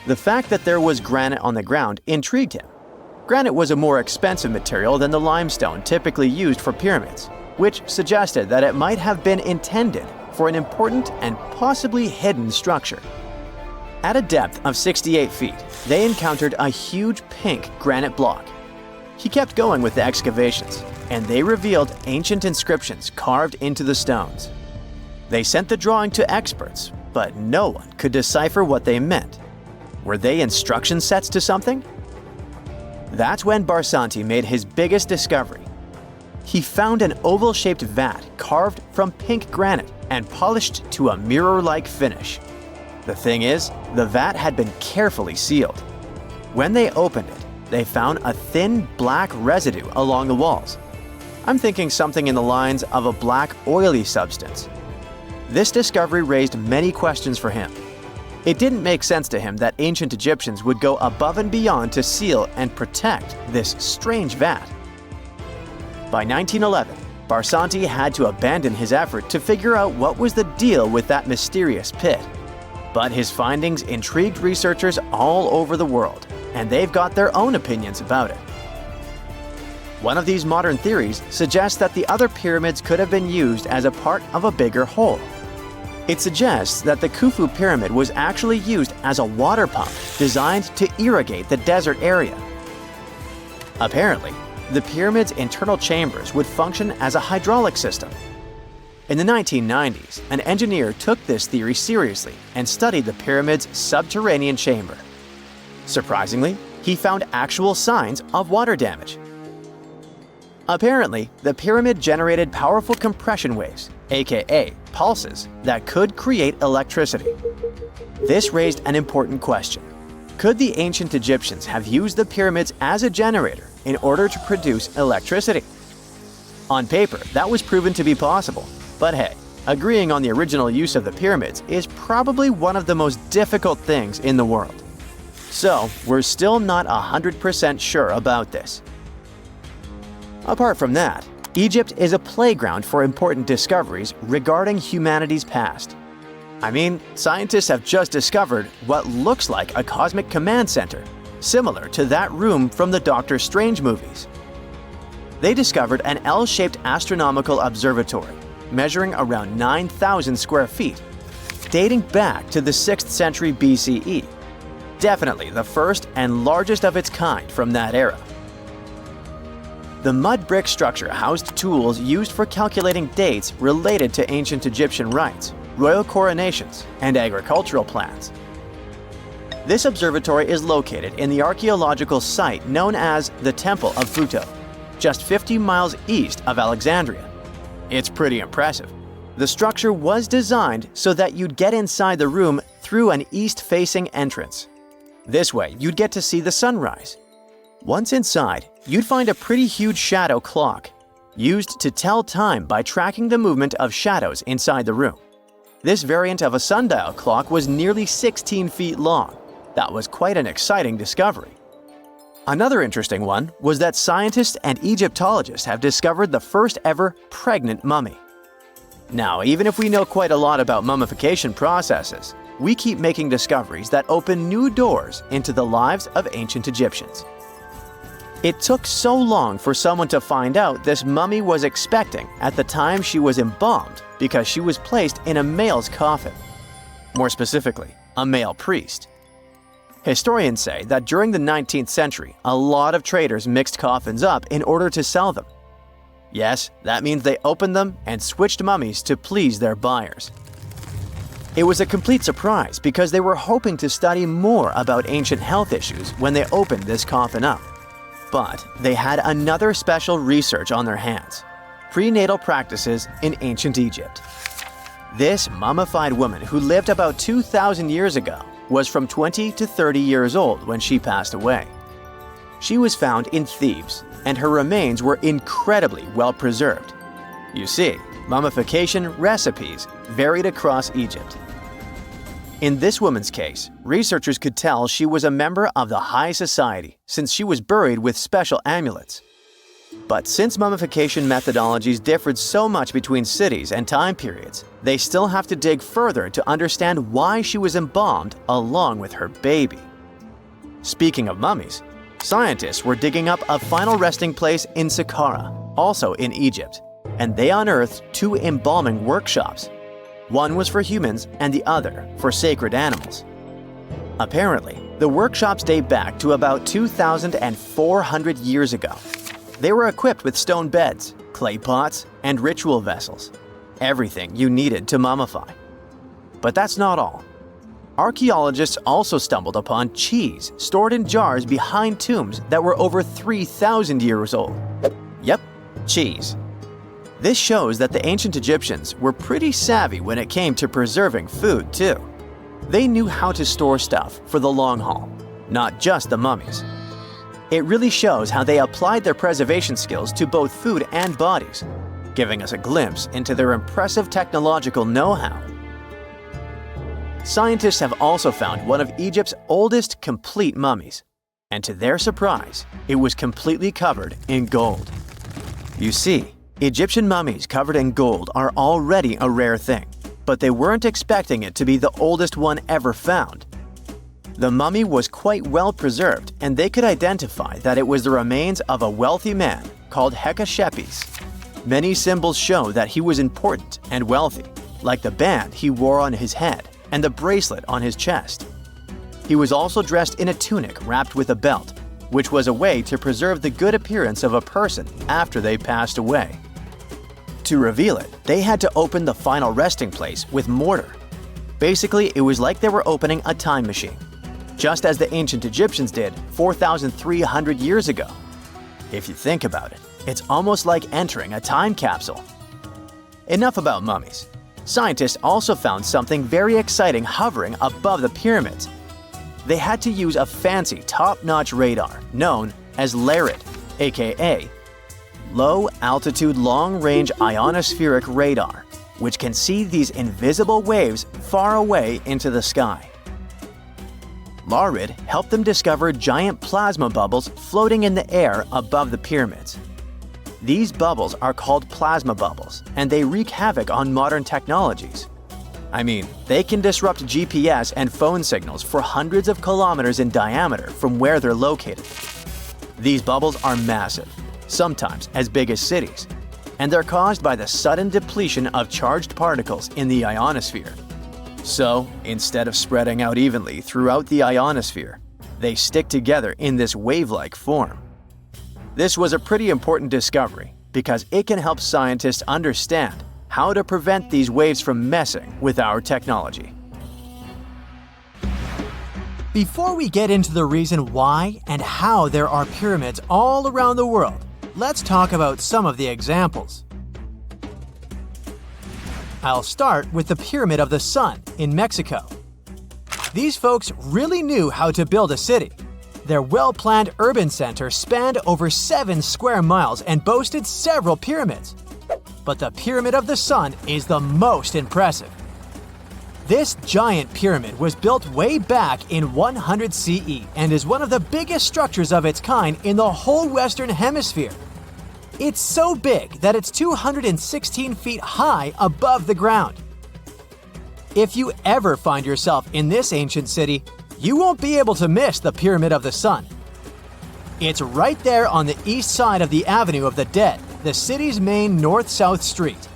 The fact that there was granite on the ground intrigued him. Granite was a more expensive material than the limestone typically used for pyramids, which suggested that it might have been intended for an important and possibly hidden structure. At a depth of 68 feet, they encountered a huge pink granite block. He kept going with the excavations, and they revealed ancient inscriptions carved into the stones. They sent the drawing to experts, but no one could decipher what they meant. Were they instruction sets to something? That's when Barsanti made his biggest discovery. He found an oval-shaped vat carved from pink granite and polished to a mirror-like finish. The thing is, the vat had been carefully sealed. When they opened it, they found a thin black residue along the walls. I'm thinking something in the lines of a black oily substance. This discovery raised many questions for him. It didn't make sense to him that ancient Egyptians would go above and beyond to seal and protect this strange vat. By 1911, Barsanti had to abandon his effort to figure out what was the deal with that mysterious pit. But his findings intrigued researchers all over the world, and they've got their own opinions about it. One of these modern theories suggests that the other pyramids could have been used as a part of a bigger whole. It suggests that the Khufu pyramid was actually used as a water pump designed to irrigate the desert area. Apparently, the pyramid's internal chambers would function as a hydraulic system. In the 1990s, an engineer took this theory seriously and studied the pyramid's subterranean chamber. Surprisingly, he found actual signs of water damage. Apparently, the pyramid generated powerful compression waves, aka pulses, that could create electricity. This raised an important question. Could the ancient Egyptians have used the pyramids as a generator in order to produce electricity? On paper, that was proven to be possible, but hey, agreeing on the original use of the pyramids is probably one of the most difficult things in the world. So, we're still not 100% sure about this. Apart from that, Egypt is a playground for important discoveries regarding humanity's past. I mean, scientists have just discovered what looks like a cosmic command center, similar to that room from the Doctor Strange movies. They discovered an L-shaped astronomical observatory, measuring around 9,000 square feet, dating back to the 6th century BCE. Definitely the first and largest of its kind from that era. The mud brick structure housed tools used for calculating dates related to ancient Egyptian rites, royal coronations, and agricultural plans. This observatory is located in the archaeological site known as the Temple of Buto, just 50 miles east of Alexandria. It's pretty impressive. The structure was designed so that you'd get inside the room through an east-facing entrance. This way, you'd get to see the sunrise. Once inside, you'd find a pretty huge shadow clock, used to tell time by tracking the movement of shadows inside the room. This variant of a sundial clock was nearly 16 feet long. That was quite an exciting discovery. Another interesting one was that scientists and Egyptologists have discovered the first ever pregnant mummy. Now, even if we know quite a lot about mummification processes, we keep making discoveries that open new doors into the lives of ancient Egyptians. It took so long for someone to find out this mummy was expecting at the time she was embalmed because she was placed in a male's coffin. More specifically, a male priest. Historians say that during the 19th century, a lot of traders mixed coffins up in order to sell them. Yes, that means they opened them and switched mummies to please their buyers. It was a complete surprise because they were hoping to study more about ancient health issues when they opened this coffin up. But they had another special research on their hands: prenatal practices in ancient Egypt. This mummified woman who lived about 2,000 years ago was from 20 to 30 years old when she passed away. She was found in Thebes, and her remains were incredibly well preserved. You see, mummification recipes varied across Egypt. In this woman's case, researchers could tell she was a member of the high society since she was buried with special amulets. But since mummification methodologies differed so much between cities and time periods, they still have to dig further to understand why she was embalmed along with her baby. Speaking of mummies, scientists were digging up a final resting place in Saqqara, also in Egypt, and they unearthed 2 embalming workshops. One was for humans and the other for sacred animals. Apparently, the workshops date back to about 2,400 years ago. They were equipped with stone beds, clay pots, and ritual vessels. Everything you needed to mummify. But that's not all. Archaeologists also stumbled upon cheese stored in jars behind tombs that were over 3,000 years old. Yep, cheese. This shows that the ancient Egyptians were pretty savvy when it came to preserving food, too. They knew how to store stuff for the long haul, not just the mummies. It really shows how they applied their preservation skills to both food and bodies, giving us a glimpse into their impressive technological know-how. Scientists have also found one of Egypt's oldest complete mummies, and to their surprise, it was completely covered in gold. You see, Egyptian mummies covered in gold are already a rare thing, but they weren't expecting it to be the oldest one ever found. The mummy was quite well preserved, and they could identify that it was the remains of a wealthy man called Hekashepes. Many symbols show that he was important and wealthy, like the band he wore on his head and the bracelet on his chest. He was also dressed in a tunic wrapped with a belt, which was a way to preserve the good appearance of a person after they passed away. To reveal it, they had to open the final resting place with mortar. Basically, it was like they were opening a time machine, just as the ancient Egyptians did 4,300 years ago. If you think about it, it's almost like entering a time capsule. Enough about mummies. Scientists also found something very exciting hovering above the pyramids. They had to use a fancy top-notch radar known as LARIT, aka Low Altitude Long Range Ionospheric Radar, which can see these invisible waves far away into the sky. LARIT helped them discover giant plasma bubbles floating in the air above the pyramids. These bubbles are called plasma bubbles, and they wreak havoc on modern technologies. I mean, they can disrupt GPS and phone signals for hundreds of kilometers in diameter from where they're located. These bubbles are massive, sometimes as big as cities, and they're caused by the sudden depletion of charged particles in the ionosphere. So, instead of spreading out evenly throughout the ionosphere, they stick together in this wave-like form. This was a pretty important discovery because it can help scientists understand how to prevent these waves from messing with our technology. Before we get into the reason why and how there are pyramids all around the world, let's talk about some of the examples. I'll start with the Pyramid of the Sun in Mexico. These folks really knew how to build a city. Their well-planned urban center spanned over 7 square miles and boasted several pyramids. But the Pyramid of the Sun is the most impressive. This giant pyramid was built way back in 100 CE and is one of the biggest structures of its kind in the whole Western Hemisphere. It's so big that it's 216 feet high above the ground. If you ever find yourself in this ancient city, you won't be able to miss the Pyramid of the Sun. It's right there on the east side of the Avenue of the Dead, the city's main north-south street.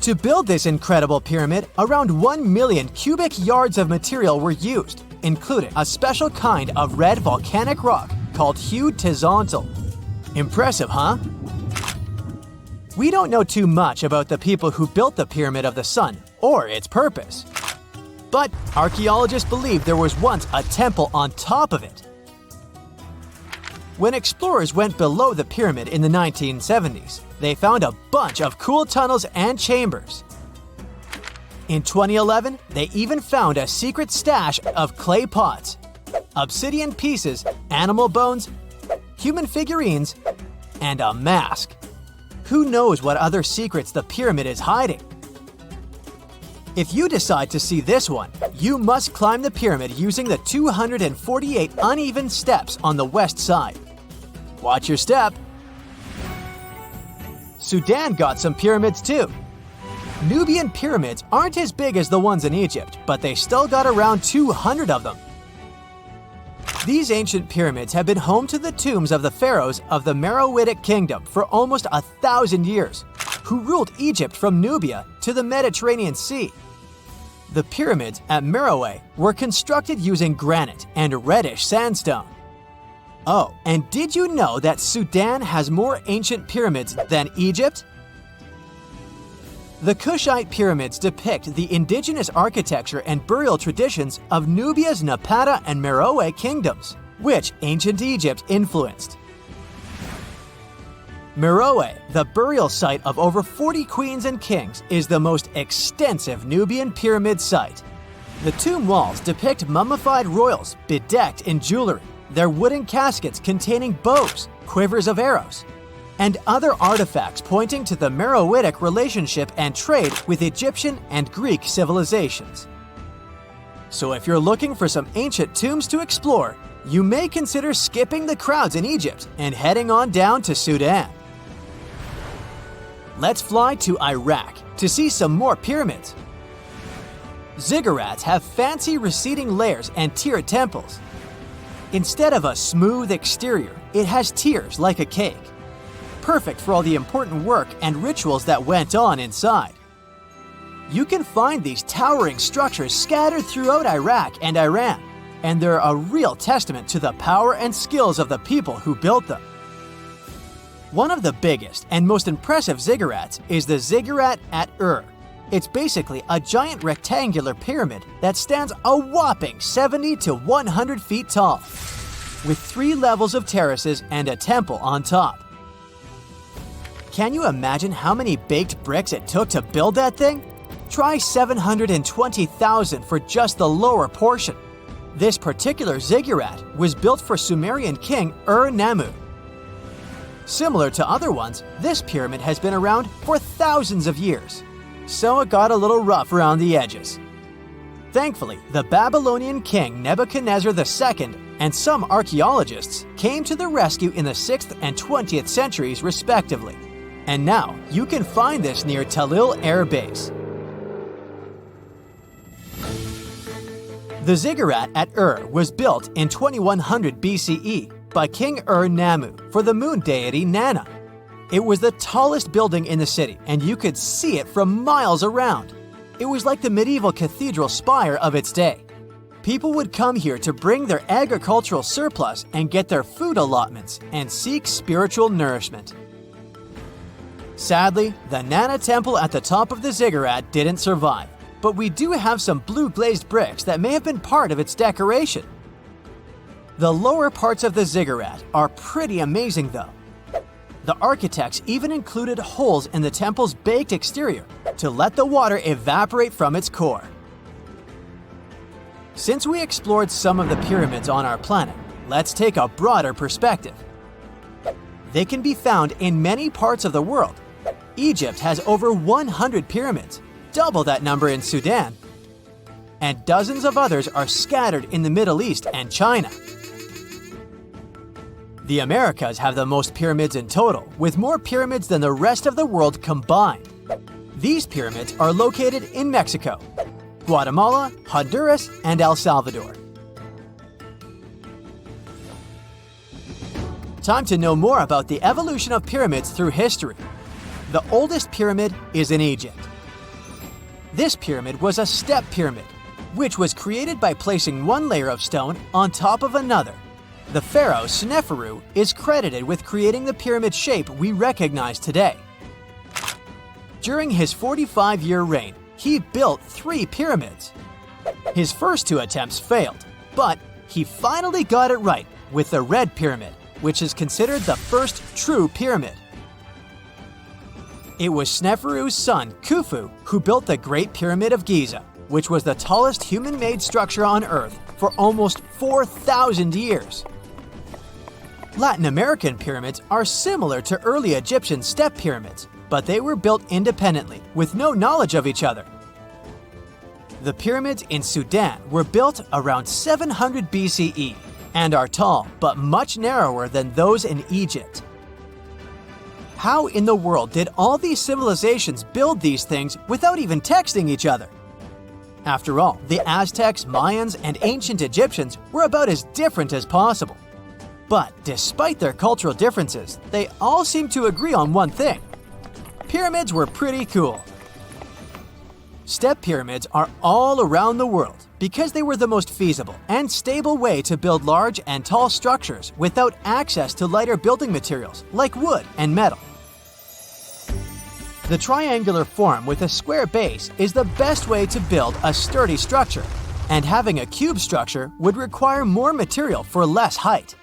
To build this incredible pyramid, around 1 million cubic yards of material were used, including a special kind of red volcanic rock called hued tezontle. Impressive, huh? We don't know too much about the people who built the Pyramid of the Sun or its purpose. But archaeologists believe there was once a temple on top of it. When explorers went below the pyramid in the 1970s, they found a bunch of cool tunnels and chambers. In 2011, they even found a secret stash of clay pots, obsidian pieces, animal bones, human figurines, and a mask. Who knows what other secrets the pyramid is hiding? If you decide to see this one, you must climb the pyramid using the 248 uneven steps on the west side. Watch your step. Sudan got some pyramids too. Nubian pyramids aren't as big as the ones in Egypt, but they still got around 200 of them. These ancient pyramids have been home to the tombs of the pharaohs of the Meroitic Kingdom for almost 1,000 years, who ruled Egypt from Nubia to the Mediterranean Sea. The pyramids at Meroe were constructed using granite and reddish sandstone. Oh, and did you know that Sudan has more ancient pyramids than Egypt? The Kushite pyramids depict the indigenous architecture and burial traditions of Nubia's Napata and Meroe kingdoms, which ancient Egypt influenced. Meroe, the burial site of over 40 queens and kings, is the most extensive Nubian pyramid site. The tomb walls depict mummified royals bedecked in jewelry, their wooden caskets containing bows, quivers of arrows, and other artifacts pointing to the Meroitic relationship and trade with Egyptian and Greek civilizations. So if you're looking for some ancient tombs to explore, you may consider skipping the crowds in Egypt and heading on down to Sudan. Let's fly to Iraq to see some more pyramids. Ziggurats have fancy receding layers and tiered temples. Instead of a smooth exterior, it has tiers like a cake. Perfect for all the important work and rituals that went on inside. You can find these towering structures scattered throughout Iraq and Iran, and they're a real testament to the power and skills of the people who built them. One of the biggest and most impressive ziggurats is the ziggurat at Ur. It's basically a giant rectangular pyramid that stands a whopping 70 to 100 feet tall, with 3 levels of terraces and a temple on top. Can you imagine how many baked bricks it took to build that thing? Try 720,000 for just the lower portion. This particular ziggurat was built for Sumerian king Ur-Nammu. Similar to other ones, this pyramid has been around for thousands of years, so it got a little rough around the edges. Thankfully, the Babylonian king Nebuchadnezzar II and some archaeologists came to the rescue in the 6th and 20th centuries respectively, and now you can find this near Talil Air Base. The ziggurat at Ur was built in 2100 BCE by King Ur-Nammu for the moon deity Nana. It was the tallest building in the city, and you could see it from miles around. It was like the medieval cathedral spire of its day. People would come here to bring their agricultural surplus and get their food allotments and seek spiritual nourishment. Sadly, the Nana temple at the top of the ziggurat didn't survive, but we do have some blue glazed bricks that may have been part of its decoration. The lower parts of the ziggurat are pretty amazing though. The architects even included holes in the temple's baked exterior to let the water evaporate from its core. Since we explored some of the pyramids on our planet, let's take a broader perspective. They can be found in many parts of the world. Egypt has over 100 pyramids, double that number in Sudan, and dozens of others are scattered in the Middle East and China. The Americas have the most pyramids in total, with more pyramids than the rest of the world combined. These pyramids are located in Mexico, Guatemala, Honduras, and El Salvador. Time to know more about the evolution of pyramids through history. The oldest pyramid is in Egypt. This pyramid was a step pyramid, which was created by placing one layer of stone on top of another. The pharaoh Sneferu is credited with creating the pyramid shape we recognize today. During his 45-year reign, he built 3 pyramids. His first 2 attempts failed, but he finally got it right with the Red Pyramid, which is considered the first true pyramid. It was Sneferu's son, Khufu, who built the Great Pyramid of Giza, which was the tallest human-made structure on Earth for almost 4,000 years. Latin American pyramids are similar to early Egyptian step pyramids, but they were built independently with no knowledge of each other. The pyramids in Sudan were built around 700 BCE and are tall but much narrower than those in Egypt. How in the world did all these civilizations build these things without even texting each other? After all, the Aztecs, Mayans, and ancient Egyptians were about as different as possible. But despite their cultural differences, they all seem to agree on one thing. Pyramids were pretty cool. Step pyramids are all around the world because they were the most feasible and stable way to build large and tall structures without access to lighter building materials like wood and metal. The triangular form with a square base is the best way to build a sturdy structure, and having a cube structure would require more material for less height.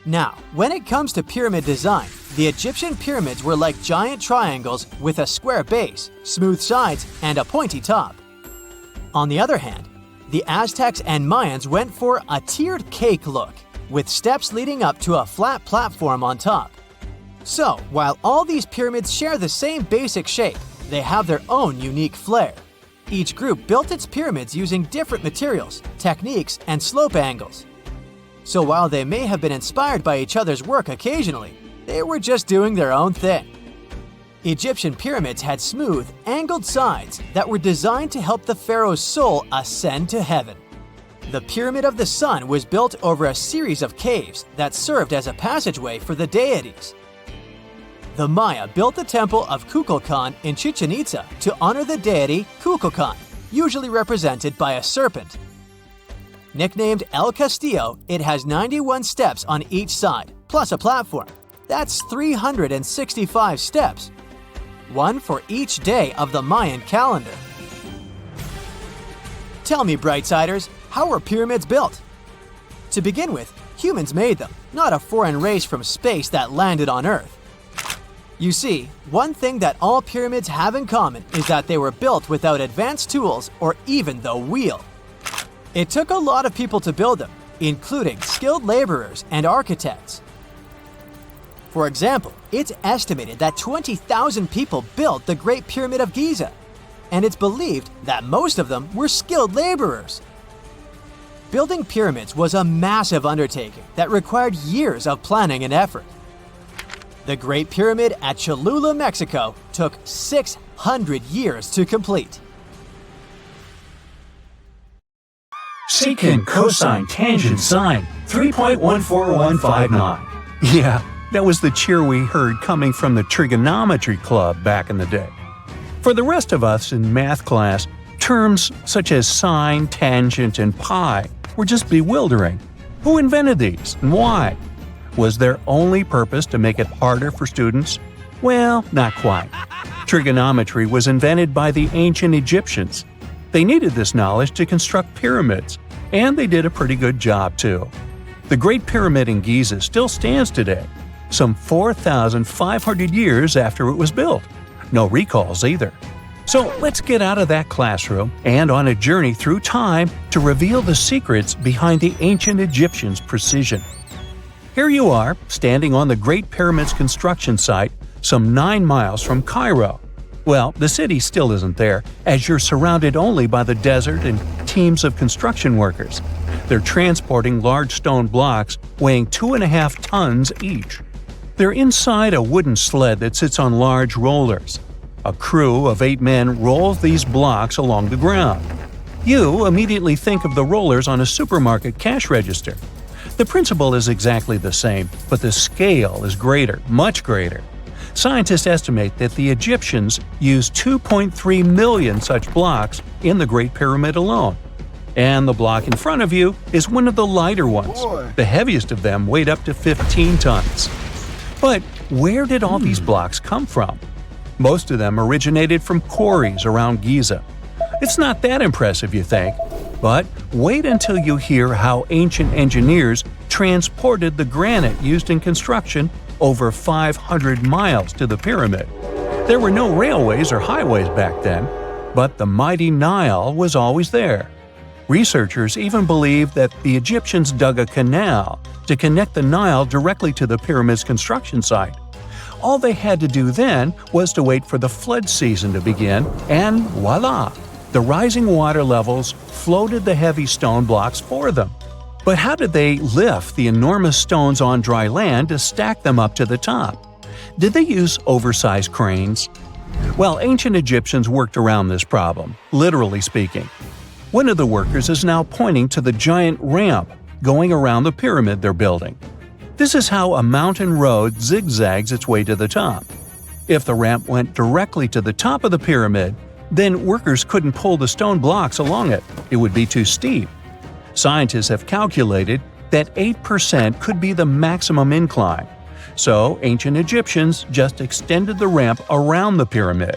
Now, when it comes to pyramid design, the Egyptian pyramids were like giant triangles with a square base, smooth sides, and a pointy top. On the other hand, the Aztecs and Mayans went for a tiered cake look, with steps leading up to a flat platform on top. So, while all these pyramids share the same basic shape, they have their own unique flair. Each group built its pyramids using different materials, techniques, and slope angles. So while they may have been inspired by each other's work occasionally, they were just doing their own thing. Egyptian pyramids had smooth, angled sides that were designed to help the pharaoh's soul ascend to heaven. The Pyramid of the Sun was built over a series of caves that served as a passageway for the deities. The Maya built the temple of Kukulkan in Chichen Itza to honor the deity Kukulkan, usually represented by a serpent. Nicknamed El Castillo, it has 91 steps on each side, plus a platform. That's 365 steps, one for each day of the Mayan calendar. Tell me, Brightsiders, how were pyramids built? To begin with, humans made them, not a foreign race from space that landed on Earth. You see, one thing that all pyramids have in common is that they were built without advanced tools or even the wheel. It took a lot of people to build them, including skilled laborers and architects. For example, it's estimated that 20,000 people built the Great Pyramid of Giza, and it's believed that most of them were skilled laborers. Building pyramids was a massive undertaking that required years of planning and effort. The Great Pyramid at Cholula, Mexico, took 600 years to complete. Secant, cosine, tangent, sine, 3.14159. Yeah, that was the cheer we heard coming from the trigonometry club back in the day. For the rest of us in math class, terms such as sine, tangent, and pi were just bewildering. Who invented these and why? Was their only purpose to make it harder for students? Well, not quite. Trigonometry was invented by the ancient Egyptians. They needed this knowledge to construct pyramids, and they did a pretty good job too. The Great Pyramid in Giza still stands today, some 4,500 years after it was built. No recalls either. So let's get out of that classroom and on a journey through time to reveal the secrets behind the ancient Egyptians' precision. Here you are, standing on the Great Pyramid's construction site, some 9 miles from Cairo. Well, the city still isn't there, as you're surrounded only by the desert and teams of construction workers. They're transporting large stone blocks weighing 2.5 tons each. They're inside a wooden sled that sits on large rollers. A crew of 8 men rolls these blocks along the ground. You immediately think of the rollers on a supermarket cash register. The principle is exactly the same, but the scale is greater, much greater. Scientists estimate that the Egyptians used 2.3 million such blocks in the Great Pyramid alone. And the block in front of you is one of the lighter ones. The heaviest of them weighed up to 15 tons. But where did all these blocks come from? Most of them originated from quarries around Giza. It's not that impressive, you think? But wait until you hear how ancient engineers transported the granite used in construction over 500 miles to the pyramid. There were no railways or highways back then, but the mighty Nile was always there. Researchers even believe that the Egyptians dug a canal to connect the Nile directly to the pyramid's construction site. All they had to do then was to wait for the flood season to begin, and voila! The rising water levels floated the heavy stone blocks for them. But how did they lift the enormous stones on dry land to stack them up to the top? Did they use oversized cranes? Well, ancient Egyptians worked around this problem, literally speaking. One of the workers is now pointing to the giant ramp going around the pyramid they're building. This is how a mountain road zigzags its way to the top. If the ramp went directly to the top of the pyramid, then workers couldn't pull the stone blocks along it. It would be too steep. Scientists have calculated that 8% could be the maximum incline. So ancient Egyptians just extended the ramp around the pyramid.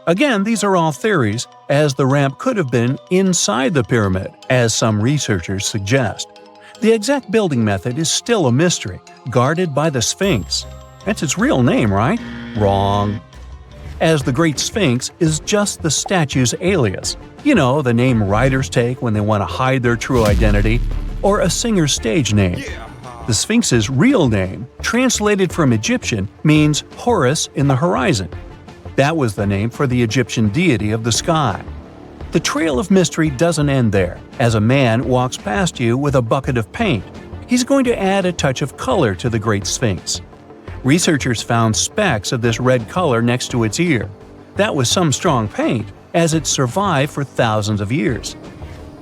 Again, these are all theories, as the ramp could have been inside the pyramid, as some researchers suggest. The exact building method is still a mystery, guarded by the Sphinx. That's its real name, right? Wrong. as the Great Sphinx is just the statue's alias. You know, the name writers take when they want to hide their true identity, or a singer's stage name. The Sphinx's real name, translated from Egyptian, means Horus in the horizon. That was the name for the Egyptian deity of the sky. The trail of mystery doesn't end there. As a man walks past you with a bucket of paint, he's going to add a touch of color to the Great Sphinx. Researchers found specks of this red color next to its ear. That was some strong paint, as it survived for thousands of years.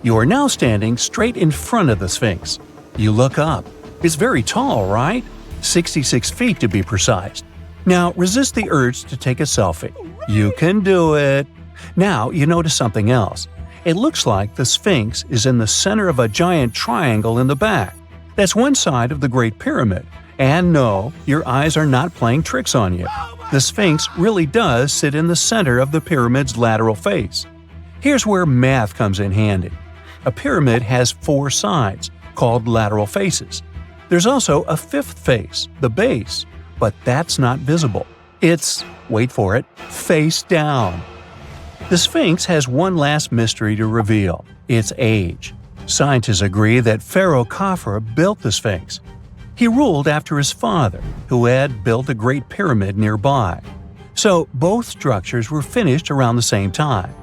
You are now standing straight in front of the Sphinx. You look up. It's very tall, right? 66 feet to be precise. Now resist the urge to take a selfie. You can do it. Now you notice something else. It looks like the Sphinx is in the center of a giant triangle in the back. That's one side of the Great Pyramid. And no, your eyes are not playing tricks on you. The Sphinx really does sit in the center of the pyramid's lateral face. Here's where math comes in handy. A pyramid has 4 sides, called lateral faces. There's also a 5th face, the base, but that's not visible. It's, wait for it, face down. The Sphinx has one last mystery to reveal: its age. Scientists agree that Pharaoh Khafre built the Sphinx. He ruled after his father, who had built a great pyramid nearby. So both structures were finished around the same time.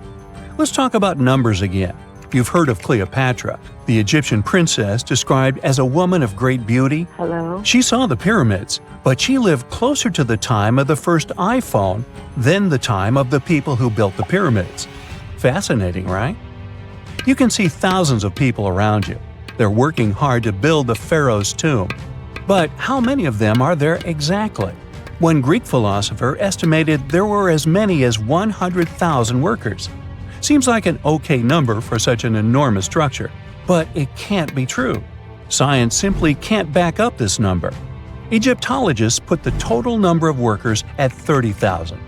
Let's talk about numbers again. You've heard of Cleopatra, the Egyptian princess described as a woman of great beauty. Hello? She saw the pyramids, but she lived closer to the time of the first iPhone than the time of the people who built the pyramids. Fascinating, right? You can see thousands of people around you. They're working hard to build the pharaoh's tomb. But how many of them are there exactly? One Greek philosopher estimated there were as many as 100,000 workers. Seems like an okay number for such an enormous structure, but it can't be true. Science simply can't back up this number. Egyptologists put the total number of workers at 30,000.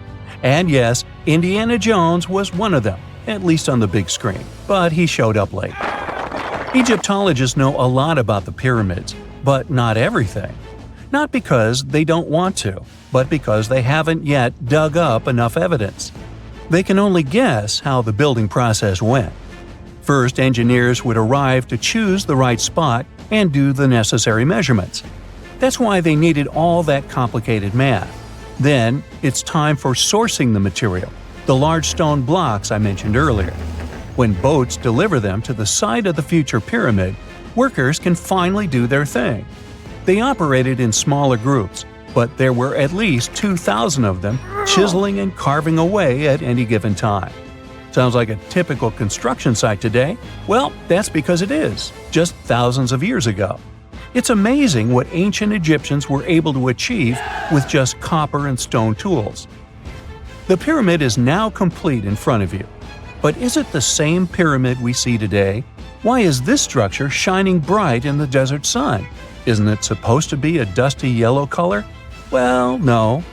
And yes, Indiana Jones was one of them, at least on the big screen, but he showed up late. Egyptologists know a lot about the pyramids, but not everything. Not because they don't want to, but because they haven't yet dug up enough evidence. They can only guess how the building process went. First, engineers would arrive to choose the right spot and do the necessary measurements. That's why they needed all that complicated math. Then, it's time for sourcing the material, the large stone blocks I mentioned earlier. When boats deliver them to the site of the future pyramid, workers can finally do their thing. They operated in smaller groups, but there were at least 2,000 of them chiseling and carving away at any given time. Sounds like a typical construction site today? Well, that's because it is, just thousands of years ago. It's amazing what ancient Egyptians were able to achieve with just copper and stone tools. The pyramid is now complete in front of you. But is it the same pyramid we see today? Why is this structure shining bright in the desert sun? Isn't it supposed to be a dusty yellow color? Well, no.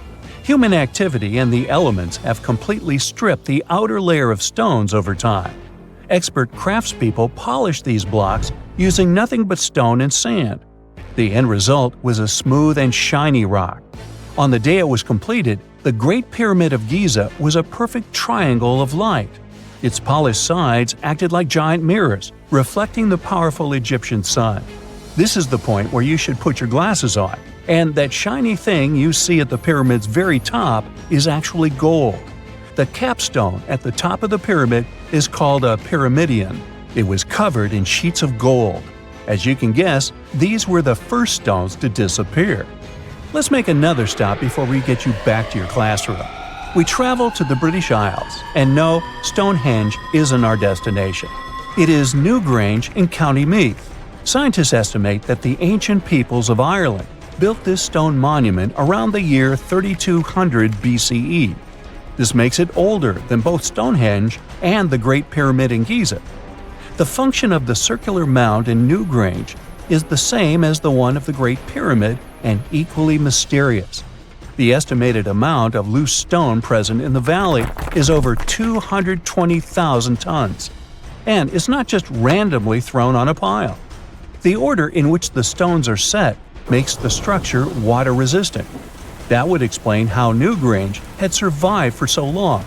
Human activity and the elements have completely stripped the outer layer of stones over time. Expert craftspeople polished these blocks using nothing but stone and sand. The end result was a smooth and shiny rock. On the day it was completed, the Great Pyramid of Giza was a perfect triangle of light. Its polished sides acted like giant mirrors, reflecting the powerful Egyptian sun. This is the point where you should put your glasses on, and that shiny thing you see at the pyramid's very top is actually gold. The capstone at the top of the pyramid is called a pyramidion. It was covered in sheets of gold. As you can guess, these were the first stones to disappear. Let's make another stop before we get you back to your classroom. We travel to the British Isles, and no, Stonehenge isn't our destination. It is Newgrange in County Meath. Scientists estimate that the ancient peoples of Ireland built this stone monument around the year 3200 BCE. This makes it older than both Stonehenge and the Great Pyramid in Giza. The function of the circular mound in Newgrange is the same as the one of the Great Pyramid and equally mysterious. The estimated amount of loose stone present in the valley is over 220,000 tons. And it's not just randomly thrown on a pile. The order in which the stones are set makes the structure water-resistant. That would explain how Newgrange had survived for so long.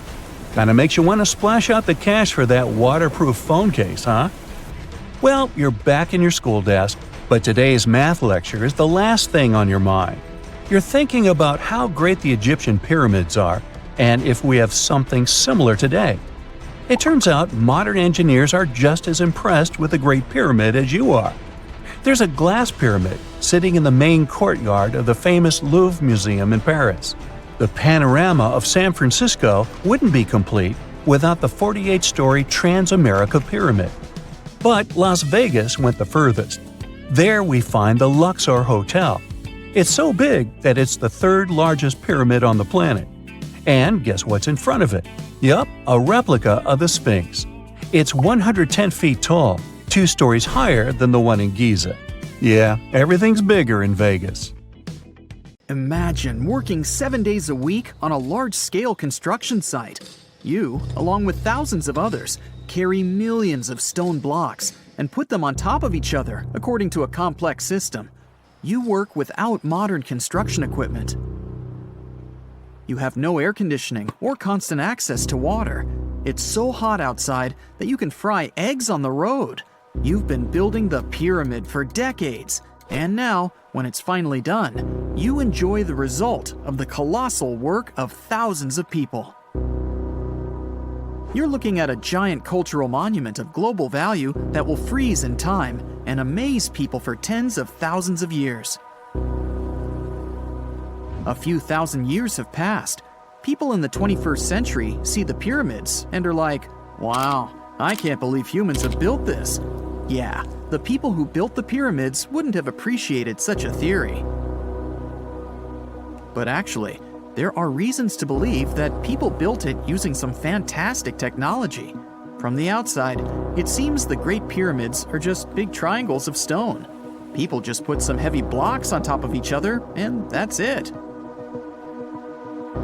Kinda makes you want to splash out the cash for that waterproof phone case, huh? Well, you're back in your school desk, but today's math lecture is the last thing on your mind. You're thinking about how great the Egyptian pyramids are, and if we have something similar today. It turns out modern engineers are just as impressed with the Great Pyramid as you are. There's a glass pyramid sitting in the main courtyard of the famous Louvre Museum in Paris. The panorama of San Francisco wouldn't be complete without the 48-story Transamerica Pyramid. But Las Vegas went the furthest. There we find the Luxor Hotel. It's so big that it's the third largest pyramid on the planet. And guess what's in front of it? Yup, a replica of the Sphinx. It's 110 feet tall, 2 stories higher than the one in Giza. Yeah, everything's bigger in Vegas. Imagine working 7 days a week on a large-scale construction site. You, along with thousands of others, carry millions of stone blocks and put them on top of each other according to a complex system. You work without modern construction equipment. You have no air conditioning or constant access to water. It's so hot outside that you can fry eggs on the road. You've been building the pyramid for decades, and now, when it's finally done, you enjoy the result of the colossal work of thousands of people. You're looking at a giant cultural monument of global value that will freeze in time and amaze people for tens of thousands of years. A few thousand years have passed. People in the 21st century see the pyramids and are like, wow, I can't believe humans have built this. Yeah, the people who built the pyramids wouldn't have appreciated such a theory. But actually, there are reasons to believe that people built it using some fantastic technology. From the outside, it seems the Great Pyramids are just big triangles of stone. People just put some heavy blocks on top of each other, and that's it.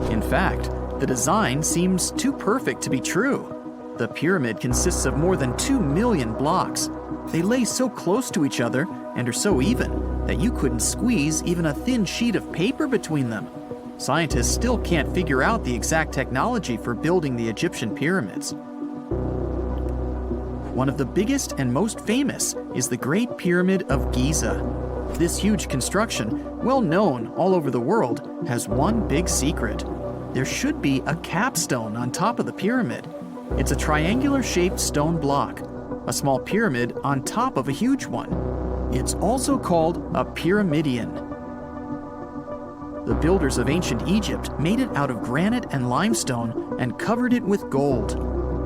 In fact, the design seems too perfect to be true. The pyramid consists of more than 2 million blocks. They lay so close to each other and are so even that you couldn't squeeze even a thin sheet of paper between them. Scientists still can't figure out the exact technology for building the Egyptian pyramids. One of the biggest and most famous is the Great Pyramid of Giza. This huge construction, well known all over the world, has one big secret. There should be a capstone on top of the pyramid. It's a triangular-shaped stone block, a small pyramid on top of a huge one. It's also called a pyramidion. The builders of ancient Egypt made it out of granite and limestone and covered it with gold.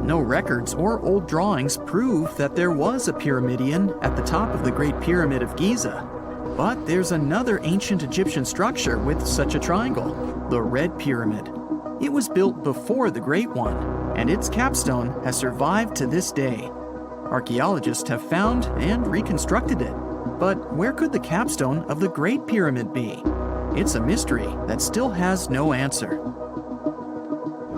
No records or old drawings prove that there was a pyramidion at the top of the Great Pyramid of Giza. But there's another ancient Egyptian structure with such a triangle, the Red Pyramid. It was built before the Great One, and its capstone has survived to this day. Archaeologists have found and reconstructed it. But where could the capstone of the Great Pyramid be? It's a mystery that still has no answer.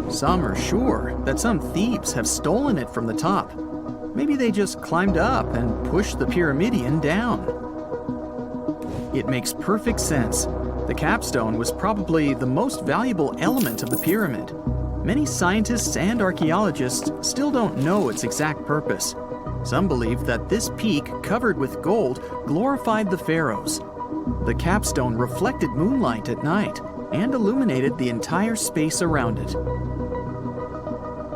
Some are sure that some thieves have stolen it from the top. Maybe they just climbed up and pushed the pyramidion down. It makes perfect sense. The capstone was probably the most valuable element of the pyramid. Many scientists and archaeologists still don't know its exact purpose. Some believe that this peak covered with gold glorified the pharaohs. The capstone reflected moonlight at night and illuminated the entire space around it.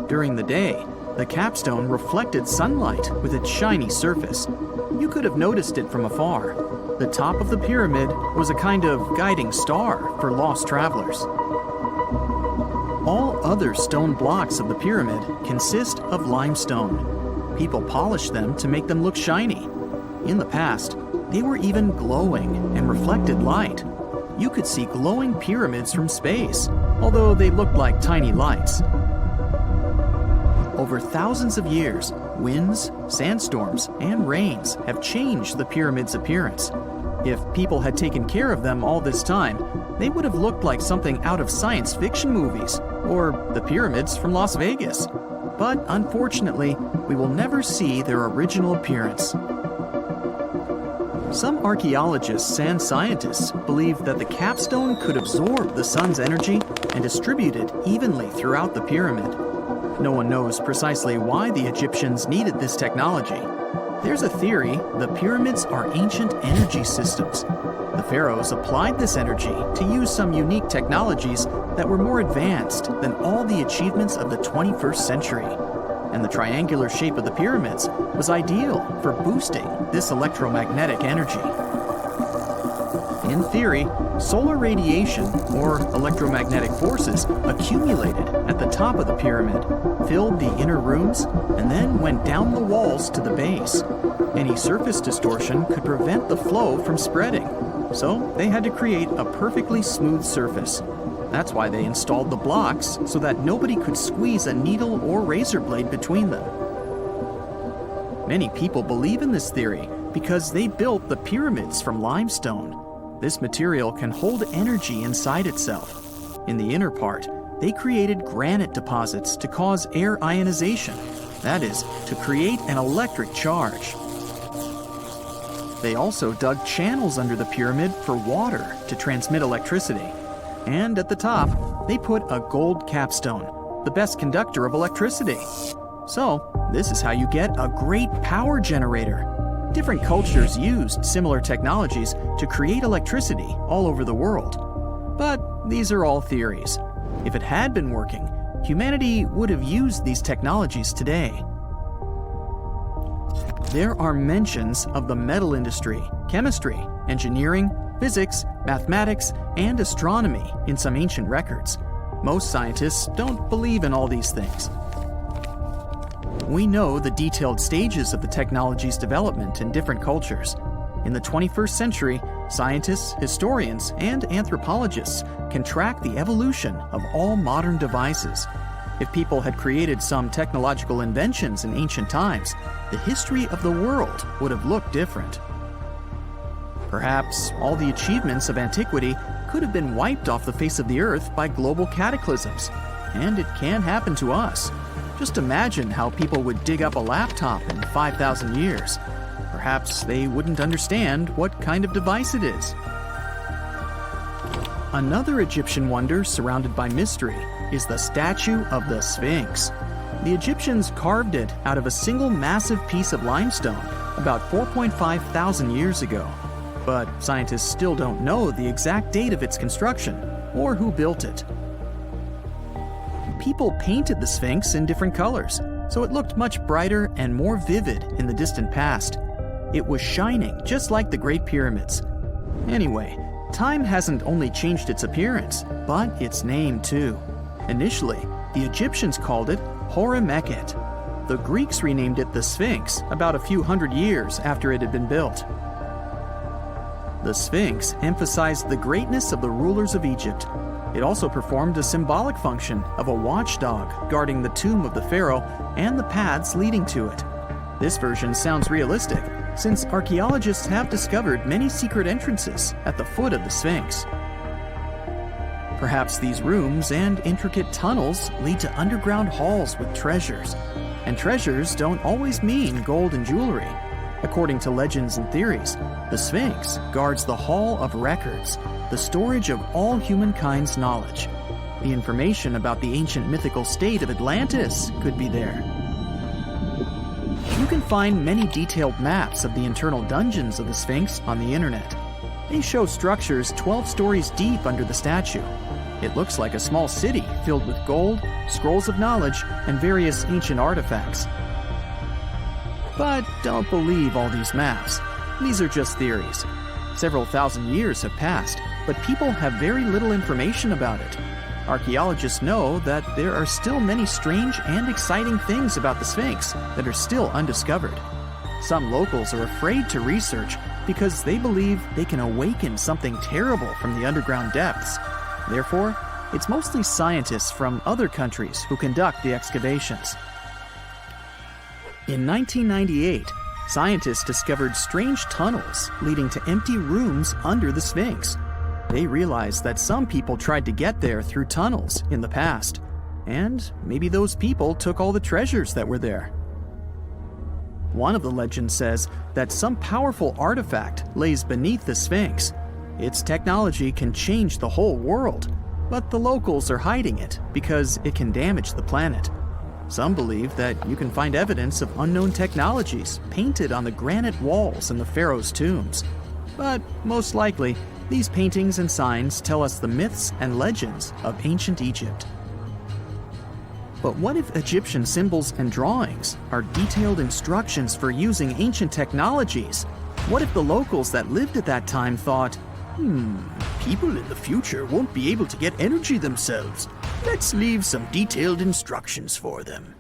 During the day, the capstone reflected sunlight with its shiny surface. You could have noticed it from afar. The top of the pyramid was a kind of guiding star for lost travelers. All other stone blocks of the pyramid consist of limestone. People polished them to make them look shiny. In the past, they were even glowing and reflected light. You could see glowing pyramids from space, although they looked like tiny lights. Over thousands of years, winds, sandstorms, and rains have changed the pyramid's appearance. If people had taken care of them all this time, they would have looked like something out of science fiction movies, or the pyramids from Las Vegas. But unfortunately, we will never see their original appearance. Some archaeologists and scientists believe that the capstone could absorb the sun's energy and distribute it evenly throughout the pyramid. No one knows precisely why the Egyptians needed this technology. There's a theory the pyramids are ancient energy systems. The pharaohs applied this energy to use some unique technologies that were more advanced than all the achievements of the 21st century. And the triangular shape of the pyramids was ideal for boosting this electromagnetic energy. In theory, solar radiation, or electromagnetic forces, accumulated at the top of the pyramid, filled the inner rooms, and then went down the walls to the base. Any surface distortion could prevent the flow from spreading, so they had to create a perfectly smooth surface. That's why they installed the blocks so that nobody could squeeze a needle or razor blade between them. Many people believe in this theory because they built the pyramids from limestone. This material can hold energy inside itself. In the inner part, they created granite deposits to cause air ionization, that is, to create an electric charge. They also dug channels under the pyramid for water to transmit electricity. And at the top, they put a gold capstone, the best conductor of electricity. So, this is how you get a great power generator. Different cultures used similar technologies to create electricity all over the world. But these are all theories. If it had been working, humanity would have used these technologies today. There are mentions of the metal industry, chemistry, engineering, physics, mathematics, and astronomy in some ancient records. Most scientists don't believe in all these things. We know the detailed stages of the technology's development in different cultures. In the 21st century, scientists, historians, and anthropologists can track the evolution of all modern devices. If people had created some technological inventions in ancient times, the history of the world would have looked different. Perhaps all the achievements of antiquity could have been wiped off the face of the earth by global cataclysms, and it can happen to us. Just imagine how people would dig up a laptop in 5,000 years. Perhaps they wouldn't understand what kind of device it is. Another Egyptian wonder surrounded by mystery is the statue of the Sphinx. The Egyptians carved it out of a single massive piece of limestone about 4.5 thousand years ago. But scientists still don't know the exact date of its construction or who built it. People painted the Sphinx in different colors, so it looked much brighter and more vivid in the distant past. It was shining just like the Great Pyramids. Anyway, time hasn't only changed its appearance, but its name too. Initially, the Egyptians called it Horemeket. The Greeks renamed it the Sphinx about a few hundred years after it had been built. The Sphinx emphasized the greatness of the rulers of Egypt. It also performed a symbolic function of a watchdog guarding the tomb of the pharaoh and the paths leading to it. This version sounds realistic, since archaeologists have discovered many secret entrances at the foot of the Sphinx. Perhaps these rooms and intricate tunnels lead to underground halls with treasures. And treasures don't always mean gold and jewelry. According to legends and theories, the Sphinx guards the Hall of Records, the storage of all humankind's knowledge. The information about the ancient mythical state of Atlantis could be there. You can find many detailed maps of the internal dungeons of the Sphinx on the internet. They show structures 12 stories deep under the statue. It looks like a small city filled with gold, scrolls of knowledge, and various ancient artifacts. But don't believe all these maps. These are just theories. Several thousand years have passed, but people have very little information about it. Archaeologists know that there are still many strange and exciting things about the Sphinx that are still undiscovered. Some locals are afraid to research because they believe they can awaken something terrible from the underground depths. Therefore, it's mostly scientists from other countries who conduct the excavations. In 1998, scientists discovered strange tunnels leading to empty rooms under the Sphinx. They realized that some people tried to get there through tunnels in the past, and maybe those people took all the treasures that were there. One of the legends says that some powerful artifact lays beneath the Sphinx. Its technology can change the whole world, but the locals are hiding it because it can damage the planet. Some believe that you can find evidence of unknown technologies painted on the granite walls in the pharaohs' tombs. But most likely, these paintings and signs tell us the myths and legends of ancient Egypt. But what if Egyptian symbols and drawings are detailed instructions for using ancient technologies? What if the locals that lived at that time thought, people in the future won't be able to get energy themselves. Let's leave some detailed instructions for them.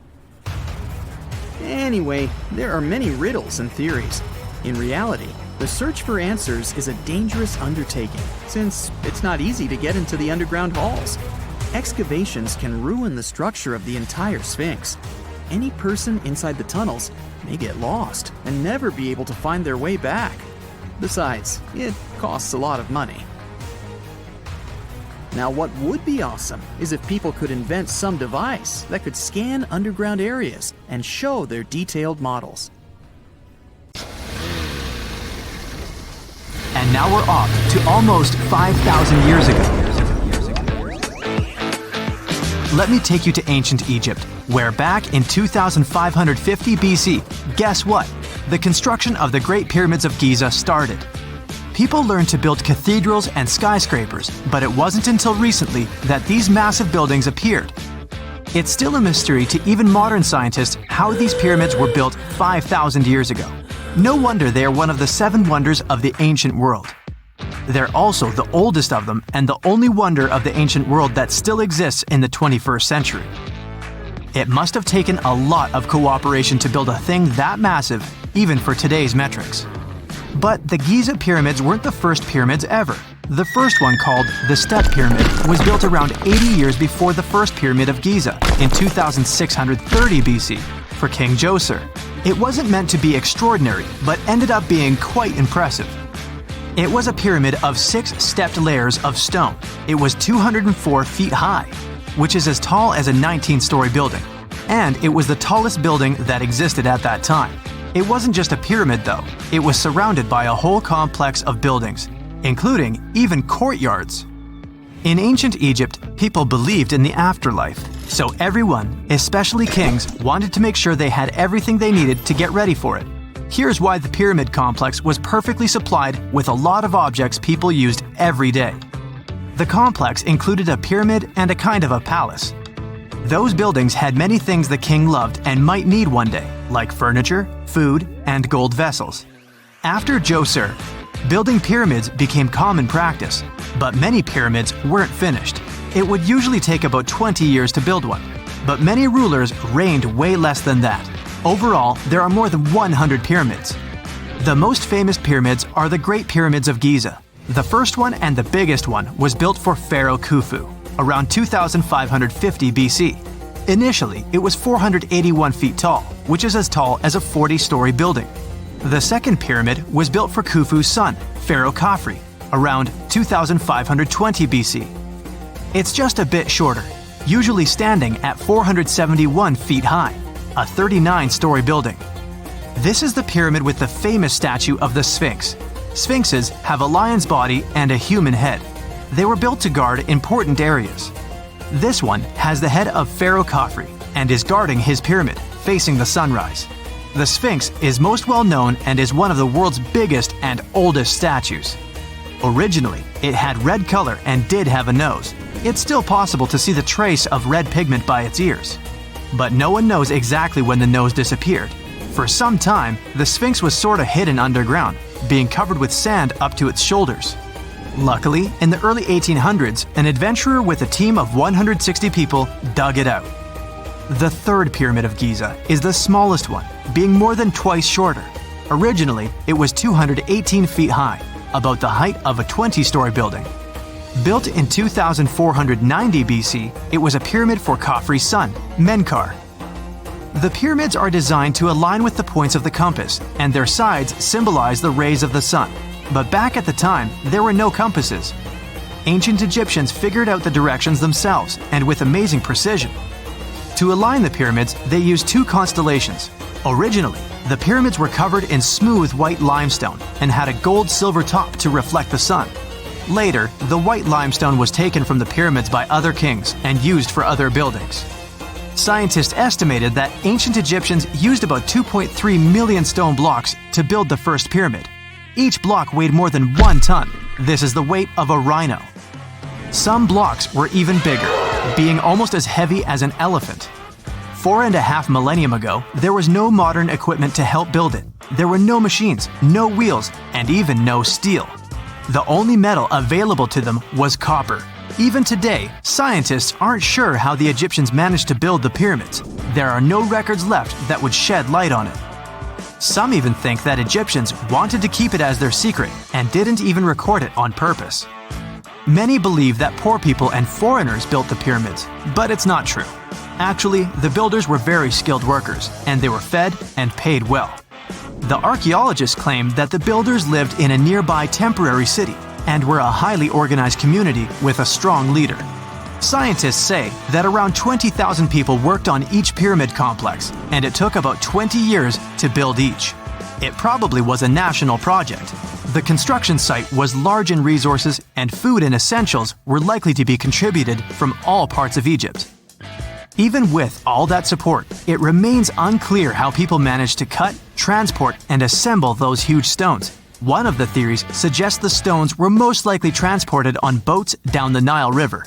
Anyway, there are many riddles and theories. In reality, the search for answers is a dangerous undertaking, since it's not easy to get into the underground halls. Excavations can ruin the structure of the entire Sphinx. Any person inside the tunnels may get lost and never be able to find their way back. Besides, it costs a lot of money. Now, what would be awesome is if people could invent some device that could scan underground areas and show their detailed models. And now we're off to almost 5,000 years ago. Let me take you to ancient Egypt, where back in 2550 BC, guess what? The construction of the Great Pyramids of Giza started. People learned to build cathedrals and skyscrapers, but it wasn't until recently that these massive buildings appeared. It's still a mystery to even modern scientists how these pyramids were built 5,000 years ago. No wonder they are one of the 7 wonders of the ancient world. They're also the oldest of them and the only wonder of the ancient world that still exists in the 21st century. It must have taken a lot of cooperation to build a thing that massive, even for today's metrics. But the Giza pyramids weren't the first pyramids ever. The first one, called the Step Pyramid, was built around 80 years before the first pyramid of Giza in 2630 BC for King Djoser. It wasn't meant to be extraordinary, but ended up being quite impressive. It was a pyramid of 6 stepped layers of stone. It was 204 feet high, which is as tall as a 19-story building. And it was the tallest building that existed at that time. It wasn't just a pyramid though, it was surrounded by a whole complex of buildings, including even courtyards. In ancient Egypt, people believed in the afterlife, so everyone, especially kings, wanted to make sure they had everything they needed to get ready for it. Here's why the pyramid complex was perfectly supplied with a lot of objects people used every day. The complex included a pyramid and a kind of a palace. Those buildings had many things the king loved and might need one day, like furniture, food, and gold vessels. After Djoser, building pyramids became common practice, but many pyramids weren't finished. It would usually take about 20 years to build one, but many rulers reigned way less than that. Overall, there are more than 100 pyramids. The most famous pyramids are the Great Pyramids of Giza. The first one and the biggest one was built for Pharaoh Khufu, around 2550 BC. Initially, it was 481 feet tall, which is as tall as a 40-story building. The second pyramid was built for Khufu's son, Pharaoh Khafre, around 2520 BC. It's just a bit shorter, usually standing at 471 feet high, a 39-story building. This is the pyramid with the famous statue of the Sphinx. Sphinxes have a lion's body and a human head. They were built to guard important areas. This one has the head of Pharaoh Khafre and is guarding his pyramid, facing the sunrise. The Sphinx is most well known and is one of the world's biggest and oldest statues. Originally, it had red color and did have a nose. It's still possible to see the trace of red pigment by its ears. But no one knows exactly when the nose disappeared. For some time, the Sphinx was sort of hidden underground, being covered with sand up to its shoulders. Luckily, in the early 1800s, an adventurer with a team of 160 people dug it out. The third pyramid of Giza is the smallest one, being more than twice shorter. Originally, it was 218 feet high, about the height of a 20-story building. Built in 2490 BC, it was a pyramid for Khafre's son, Menkaure. The pyramids are designed to align with the points of the compass, and their sides symbolize the rays of the sun. But back at the time, there were no compasses. Ancient Egyptians figured out the directions themselves, and with amazing precision. To align the pyramids, they used 2 constellations. Originally, The pyramids were covered in smooth white limestone and had a gold-silver top to reflect the sun. Later, the white limestone was taken from the pyramids by other kings and used for other buildings. Scientists estimated that ancient Egyptians used about 2.3 million stone blocks to build the first pyramid. Each block weighed more than 1 ton. This is the weight of a rhino. Some blocks were even bigger, being almost as heavy as an elephant. 4.5 millennia ago, there was no modern equipment to help build it. There were no machines, no wheels, and even no steel. The only metal available to them was copper. Even today, scientists aren't sure how the Egyptians managed to build the pyramids. There are no records left that would shed light on it. Some even think that Egyptians wanted to keep it as their secret and didn't even record it on purpose. Many believe that poor people and foreigners built the pyramids, but it's not true. Actually, the builders were very skilled workers, and they were fed and paid well. The archaeologists claim that the builders lived in a nearby temporary city and were a highly organized community with a strong leader. Scientists say that around 20,000 people worked on each pyramid complex, and it took about 20 years to build each. It probably was a national project. The construction site was large in resources, and food and essentials were likely to be contributed from all parts of Egypt. Even with all that support, it remains unclear how people managed to cut, transport, and assemble those huge stones. One of the theories suggests the stones were most likely transported on boats down the Nile River.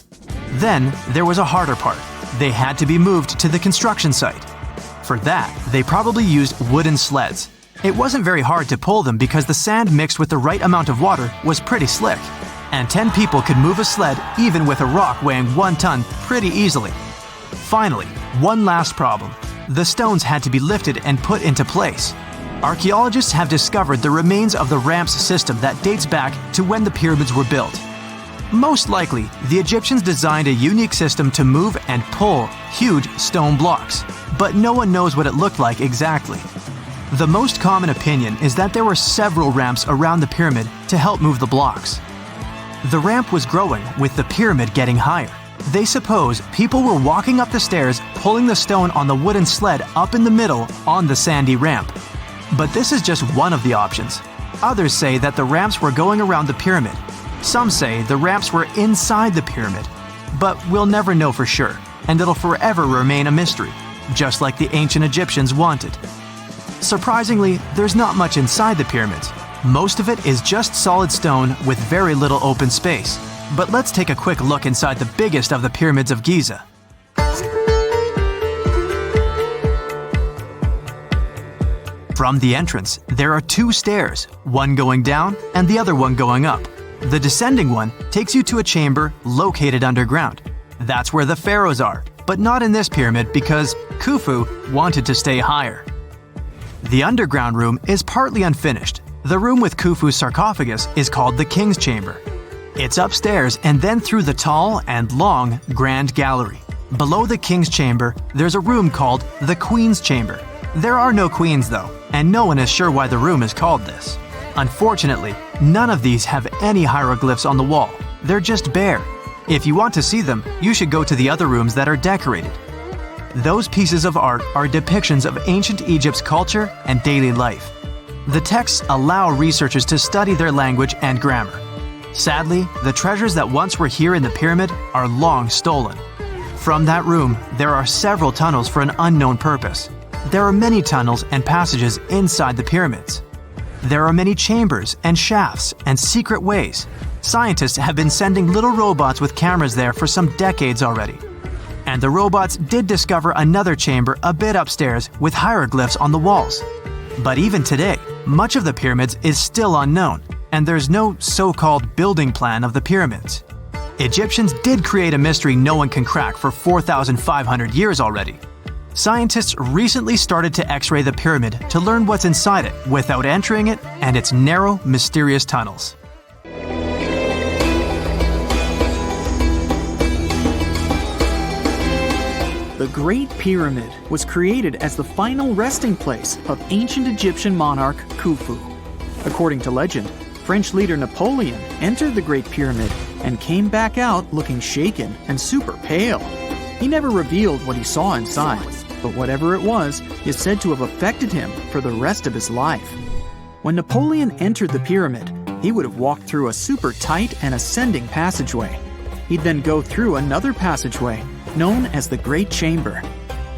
Then, there was a harder part. They had to be moved to the construction site. For that, they probably used wooden sleds. It wasn't very hard to pull them because the sand mixed with the right amount of water was pretty slick. And 10 people could move a sled even with a rock weighing 1 ton pretty easily. Finally, one last problem. The stones had to be lifted and put into place. Archaeologists have discovered the remains of the ramps system that dates back to when the pyramids were built. Most likely, the Egyptians designed a unique system to move and pull huge stone blocks, but no one knows what it looked like exactly. The most common opinion is that there were several ramps around the pyramid to help move the blocks. The ramp was growing with the pyramid getting higher. They suppose people were walking up the stairs, pulling the stone on the wooden sled up in the middle on the sandy ramp. But this is just one of the options. Others say that the ramps were going around the pyramid. Some say the ramps were inside the pyramid. But we'll never know for sure, and it'll forever remain a mystery, just like the ancient Egyptians wanted. Surprisingly, there's not much inside the pyramids. Most of it is just solid stone with very little open space. But let's take a quick look inside the biggest of the pyramids of Giza. From the entrance, there are 2 stairs, one going down and the other one going up. The descending one takes you to a chamber located underground. That's where the pharaohs are, but not in this pyramid because Khufu wanted to stay higher. The underground room is partly unfinished. The room with Khufu's sarcophagus is called the King's Chamber. It's upstairs and then through the tall and long Grand Gallery. Below the King's Chamber, there's a room called the Queen's Chamber. There are no queens though, and no one is sure why the room is called this. Unfortunately, none of these have any hieroglyphs on the wall. They're just bare. If you want to see them, you should go to the other rooms that are decorated. Those pieces of art are depictions of ancient Egypt's culture and daily life. The texts allow researchers to study their language and grammar. Sadly, the treasures that once were here in the pyramid are long stolen. From that room, there are several tunnels for an unknown purpose. There are many tunnels and passages inside the pyramids. There are many chambers and shafts and secret ways. Scientists have been sending little robots with cameras there for some decades already. And the robots did discover another chamber a bit upstairs with hieroglyphs on the walls. But even today, much of the pyramids is still unknown, and there's no so-called building plan of the pyramids. Egyptians did create a mystery no one can crack for 4,500 years already. Scientists recently started to X-ray the pyramid to learn what's inside it without entering it and its narrow, mysterious tunnels. The Great Pyramid was created as the final resting place of ancient Egyptian monarch Khufu. According to legend, French leader Napoleon entered the Great Pyramid and came back out looking shaken and super pale. He never revealed what he saw inside, but whatever it was is said to have affected him for the rest of his life. When Napoleon entered the pyramid, he would have walked through a super tight and ascending passageway. He'd then go through another passageway, known as the Great Chamber.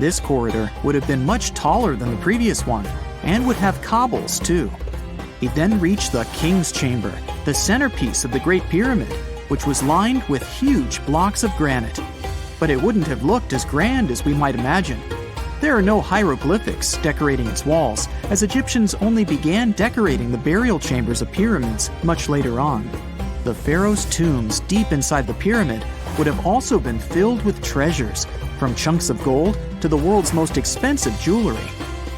This corridor would have been much taller than the previous one, and would have cobbles too. He'd then reach the King's Chamber, the centerpiece of the Great Pyramid, which was lined with huge blocks of granite. But it wouldn't have looked as grand as we might imagine. There are no hieroglyphics decorating its walls, as Egyptians only began decorating the burial chambers of pyramids much later on. The pharaohs' tombs deep inside the pyramid would have also been filled with treasures, from chunks of gold to the world's most expensive jewelry.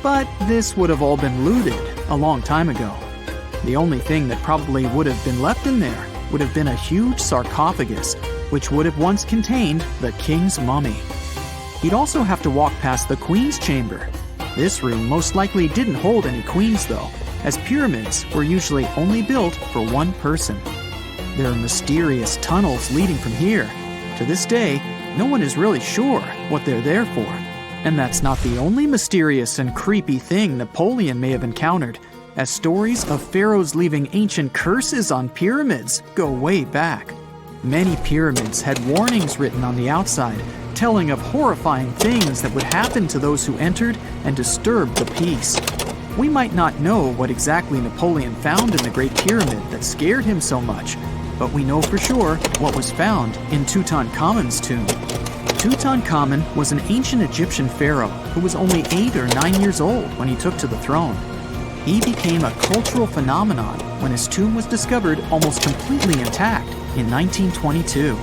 But this would have all been looted a long time ago. The only thing that probably would have been left in there would have been a huge sarcophagus, which would have once contained the king's mummy. He'd also have to walk past the Queen's Chamber. This room most likely didn't hold any queens though, as pyramids were usually only built for one person. There are mysterious tunnels leading from here. To this day, no one is really sure what they're there for. And that's not the only mysterious and creepy thing Napoleon may have encountered, as stories of pharaohs leaving ancient curses on pyramids go way back. Many pyramids had warnings written on the outside, telling of horrifying things that would happen to those who entered and disturbed the peace. We might not know what exactly Napoleon found in the Great Pyramid that scared him so much, but we know for sure what was found in Tutankhamun's tomb. Tutankhamun was an ancient Egyptian pharaoh who was only 8 or 9 years old when he took to the throne. He became a cultural phenomenon when his tomb was discovered almost completely intact in 1922.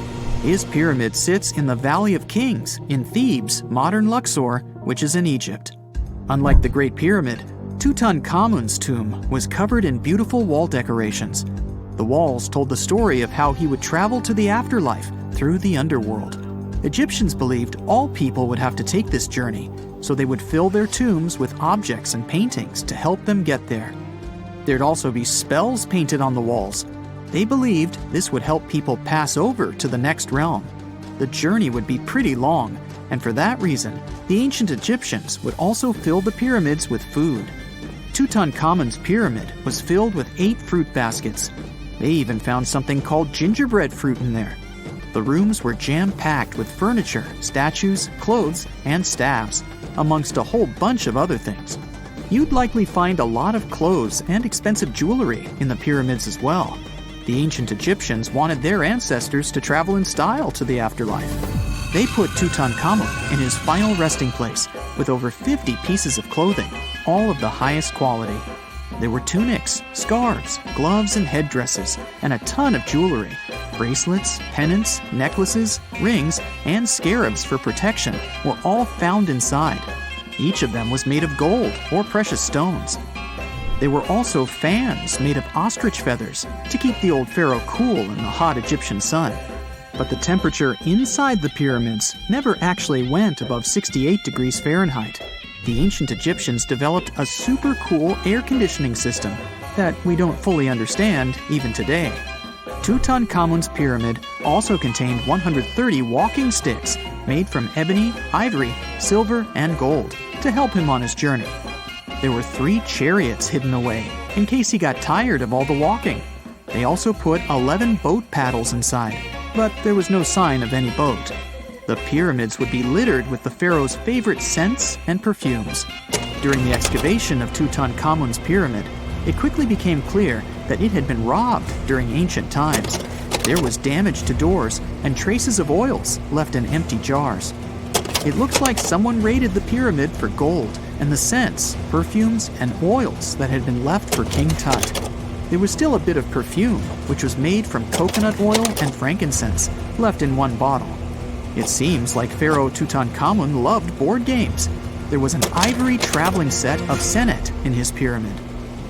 His pyramid sits in the Valley of Kings in Thebes, modern Luxor, which is in Egypt. Unlike the Great Pyramid, Tutankhamun's tomb was covered in beautiful wall decorations. The walls told the story of how he would travel to the afterlife through the underworld. Egyptians believed all people would have to take this journey, so they would fill their tombs with objects and paintings to help them get there. There'd also be spells painted on the walls. They believed this would help people pass over to the next realm. The journey would be pretty long, and for that reason, the ancient Egyptians would also fill the pyramids with food. Tutankhamun's pyramid was filled with 8 fruit baskets. They even found something called gingerbread fruit in there. The rooms were jam-packed with furniture, statues, clothes, and staffs, amongst a whole bunch of other things. You'd likely find a lot of clothes and expensive jewelry in the pyramids as well. The ancient Egyptians wanted their ancestors to travel in style to the afterlife. They put Tutankhamun in his final resting place with over 50 pieces of clothing, all of the highest quality. There were tunics, scarves, gloves, and headdresses, and a ton of jewelry. Bracelets, pendants, necklaces, rings, and scarabs for protection were all found inside. Each of them was made of gold or precious stones. There were also fans made of ostrich feathers to keep the old pharaoh cool in the hot Egyptian sun. But the temperature inside the pyramids never actually went above 68 degrees Fahrenheit. The ancient Egyptians developed a super cool air conditioning system that we don't fully understand even today. Tutankhamun's pyramid also contained 130 walking sticks made from ebony, ivory, silver, and gold to help him on his journey. There were 3 chariots hidden away in case he got tired of all the walking. They also put 11 boat paddles inside, but there was no sign of any boat. The pyramids would be littered with the pharaoh's favorite scents and perfumes. During the excavation of Tutankhamun's pyramid, it quickly became clear that it had been robbed during ancient times. There was damage to doors and traces of oils left in empty jars. It looks like someone raided the pyramid for gold and the scents, perfumes, and oils that had been left for King Tut. There was still a bit of perfume, which was made from coconut oil and frankincense, left in one bottle. It seems like Pharaoh Tutankhamun loved board games. There was an ivory traveling set of senet in his pyramid.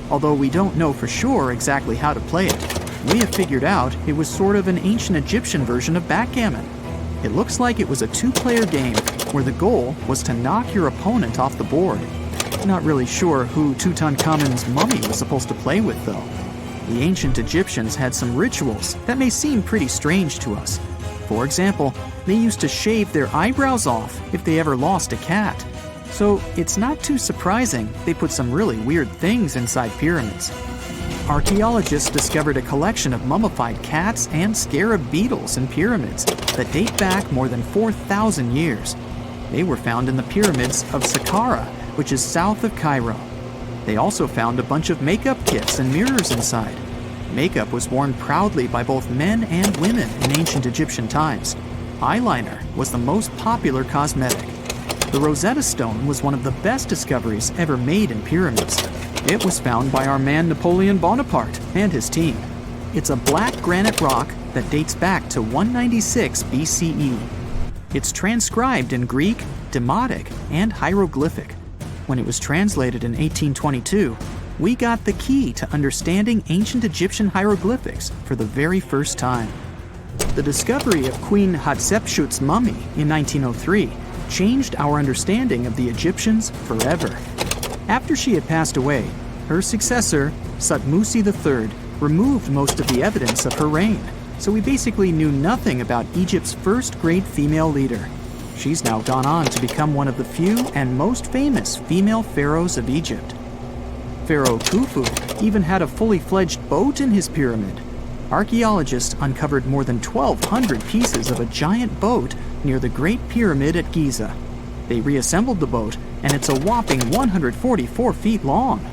Although we don't know for sure exactly how to play it, we have figured out it was sort of an ancient Egyptian version of backgammon. It looks like it was a 2-player game where the goal was to knock your opponent off the board. Not really sure who Tutankhamun's mummy was supposed to play with though. The ancient Egyptians had some rituals that may seem pretty strange to us. For example, they used to shave their eyebrows off if they ever lost a cat. So it's not too surprising they put some really weird things inside pyramids. Archaeologists discovered a collection of mummified cats and scarab beetles in pyramids that date back more than 4,000 years. They were found in the pyramids of Saqqara, which is south of Cairo. They also found a bunch of makeup kits and mirrors inside. Makeup was worn proudly by both men and women in ancient Egyptian times. Eyeliner was the most popular cosmetic. The Rosetta Stone was one of the best discoveries ever made in pyramids. It was found by our man Napoleon Bonaparte and his team. It's a black granite rock that dates back to 196 BCE. It's transcribed in Greek, Demotic, and hieroglyphic. When it was translated in 1822, we got the key to understanding ancient Egyptian hieroglyphics for the very first time. The discovery of Queen Hatshepsut's mummy in 1903 changed our understanding of the Egyptians forever. After she had passed away, her successor, Thutmose III, removed most of the evidence of her reign, so we basically knew nothing about Egypt's first great female leader. She's now gone on to become one of the few and most famous female pharaohs of Egypt. Pharaoh Khufu even had a fully fledged boat in his pyramid. Archaeologists uncovered more than 1,200 pieces of a giant boat near the Great Pyramid at Giza. They reassembled the boat, and it's a whopping 144 feet long.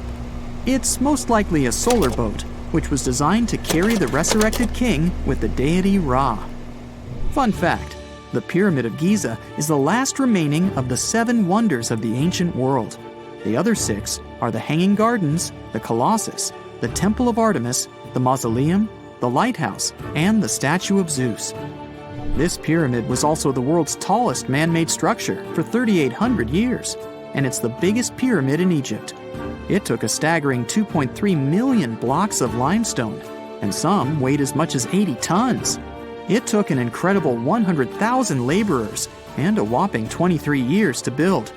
It's most likely a solar boat, which was designed to carry the resurrected king with the deity Ra. Fun fact, the Pyramid of Giza is the last remaining of the 7 wonders of the ancient world. The other 6 are the Hanging Gardens, the Colossus, the Temple of Artemis, the Mausoleum, the Lighthouse, and the Statue of Zeus. This pyramid was also the world's tallest man-made structure for 3,800 years, and it's the biggest pyramid in Egypt. It took a staggering 2.3 million blocks of limestone, and some weighed as much as 80 tons. It took an incredible 100,000 laborers and a whopping 23 years to build.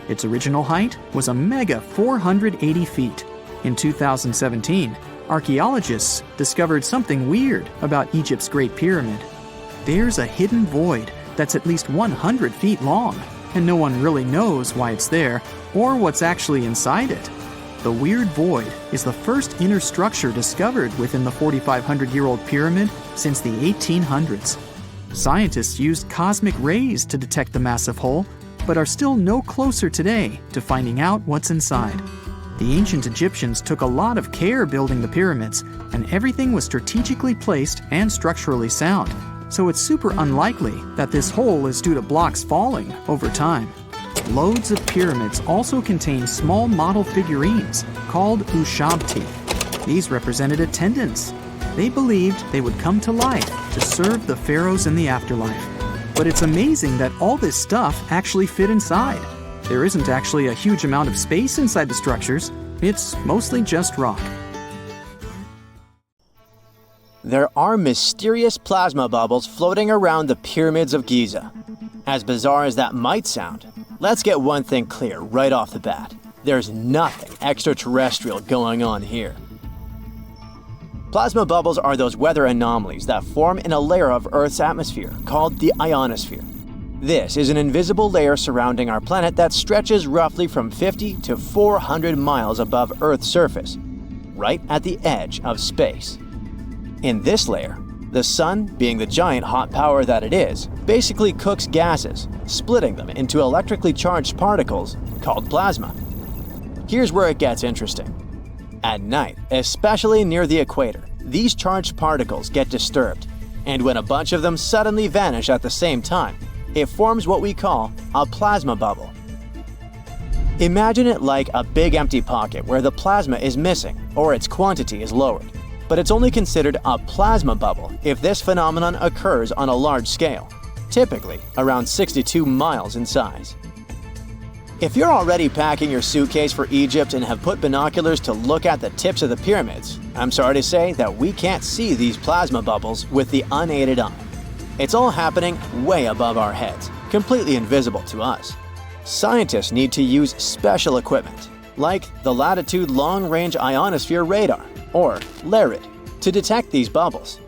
Its original height was a mega 480 feet. In 2017, archaeologists discovered something weird about Egypt's Great Pyramid. There's a hidden void that's at least 100 feet long, and no one really knows why it's there or what's actually inside it. The weird void is the first inner structure discovered within the 4,500-year-old pyramid since the 1800s. Scientists used cosmic rays to detect the massive hole, but are still no closer today to finding out what's inside. The ancient Egyptians took a lot of care building the pyramids, and everything was strategically placed and structurally sound, so it's super unlikely that this hole is due to blocks falling over time. Loads of pyramids also contain small model figurines called ushabti. These represented attendants. They believed they would come to life to serve the pharaohs in the afterlife. But it's amazing that all this stuff actually fit inside. There isn't actually a huge amount of space inside the structures. It's mostly just rock. There are mysterious plasma bubbles floating around the pyramids of Giza. As bizarre as that might sound, let's get one thing clear right off the bat. There's nothing extraterrestrial going on here. Plasma bubbles are those weather anomalies that form in a layer of Earth's atmosphere called the ionosphere. This is an invisible layer surrounding our planet that stretches roughly from 50 to 400 miles above Earth's surface, right at the edge of space. In this layer, the sun, being the giant hot power that it is, basically cooks gases, splitting them into electrically charged particles called plasma. Here's where it gets interesting. At night, especially near the equator, these charged particles get disturbed, and when a bunch of them suddenly vanish at the same time, it forms what we call a plasma bubble. Imagine it like a big empty pocket where the plasma is missing or its quantity is lowered. But it's only considered a plasma bubble if this phenomenon occurs on a large scale, typically around 62 miles in size. If you're already packing your suitcase for Egypt and have put binoculars to look at the tips of the pyramids, I'm sorry to say that we can't see these plasma bubbles with the unaided eye. It's all happening way above our heads, completely invisible to us. Scientists need to use special equipment, like the Latitude Long Range Ionosphere Radar, or LARID, to detect these bubbles.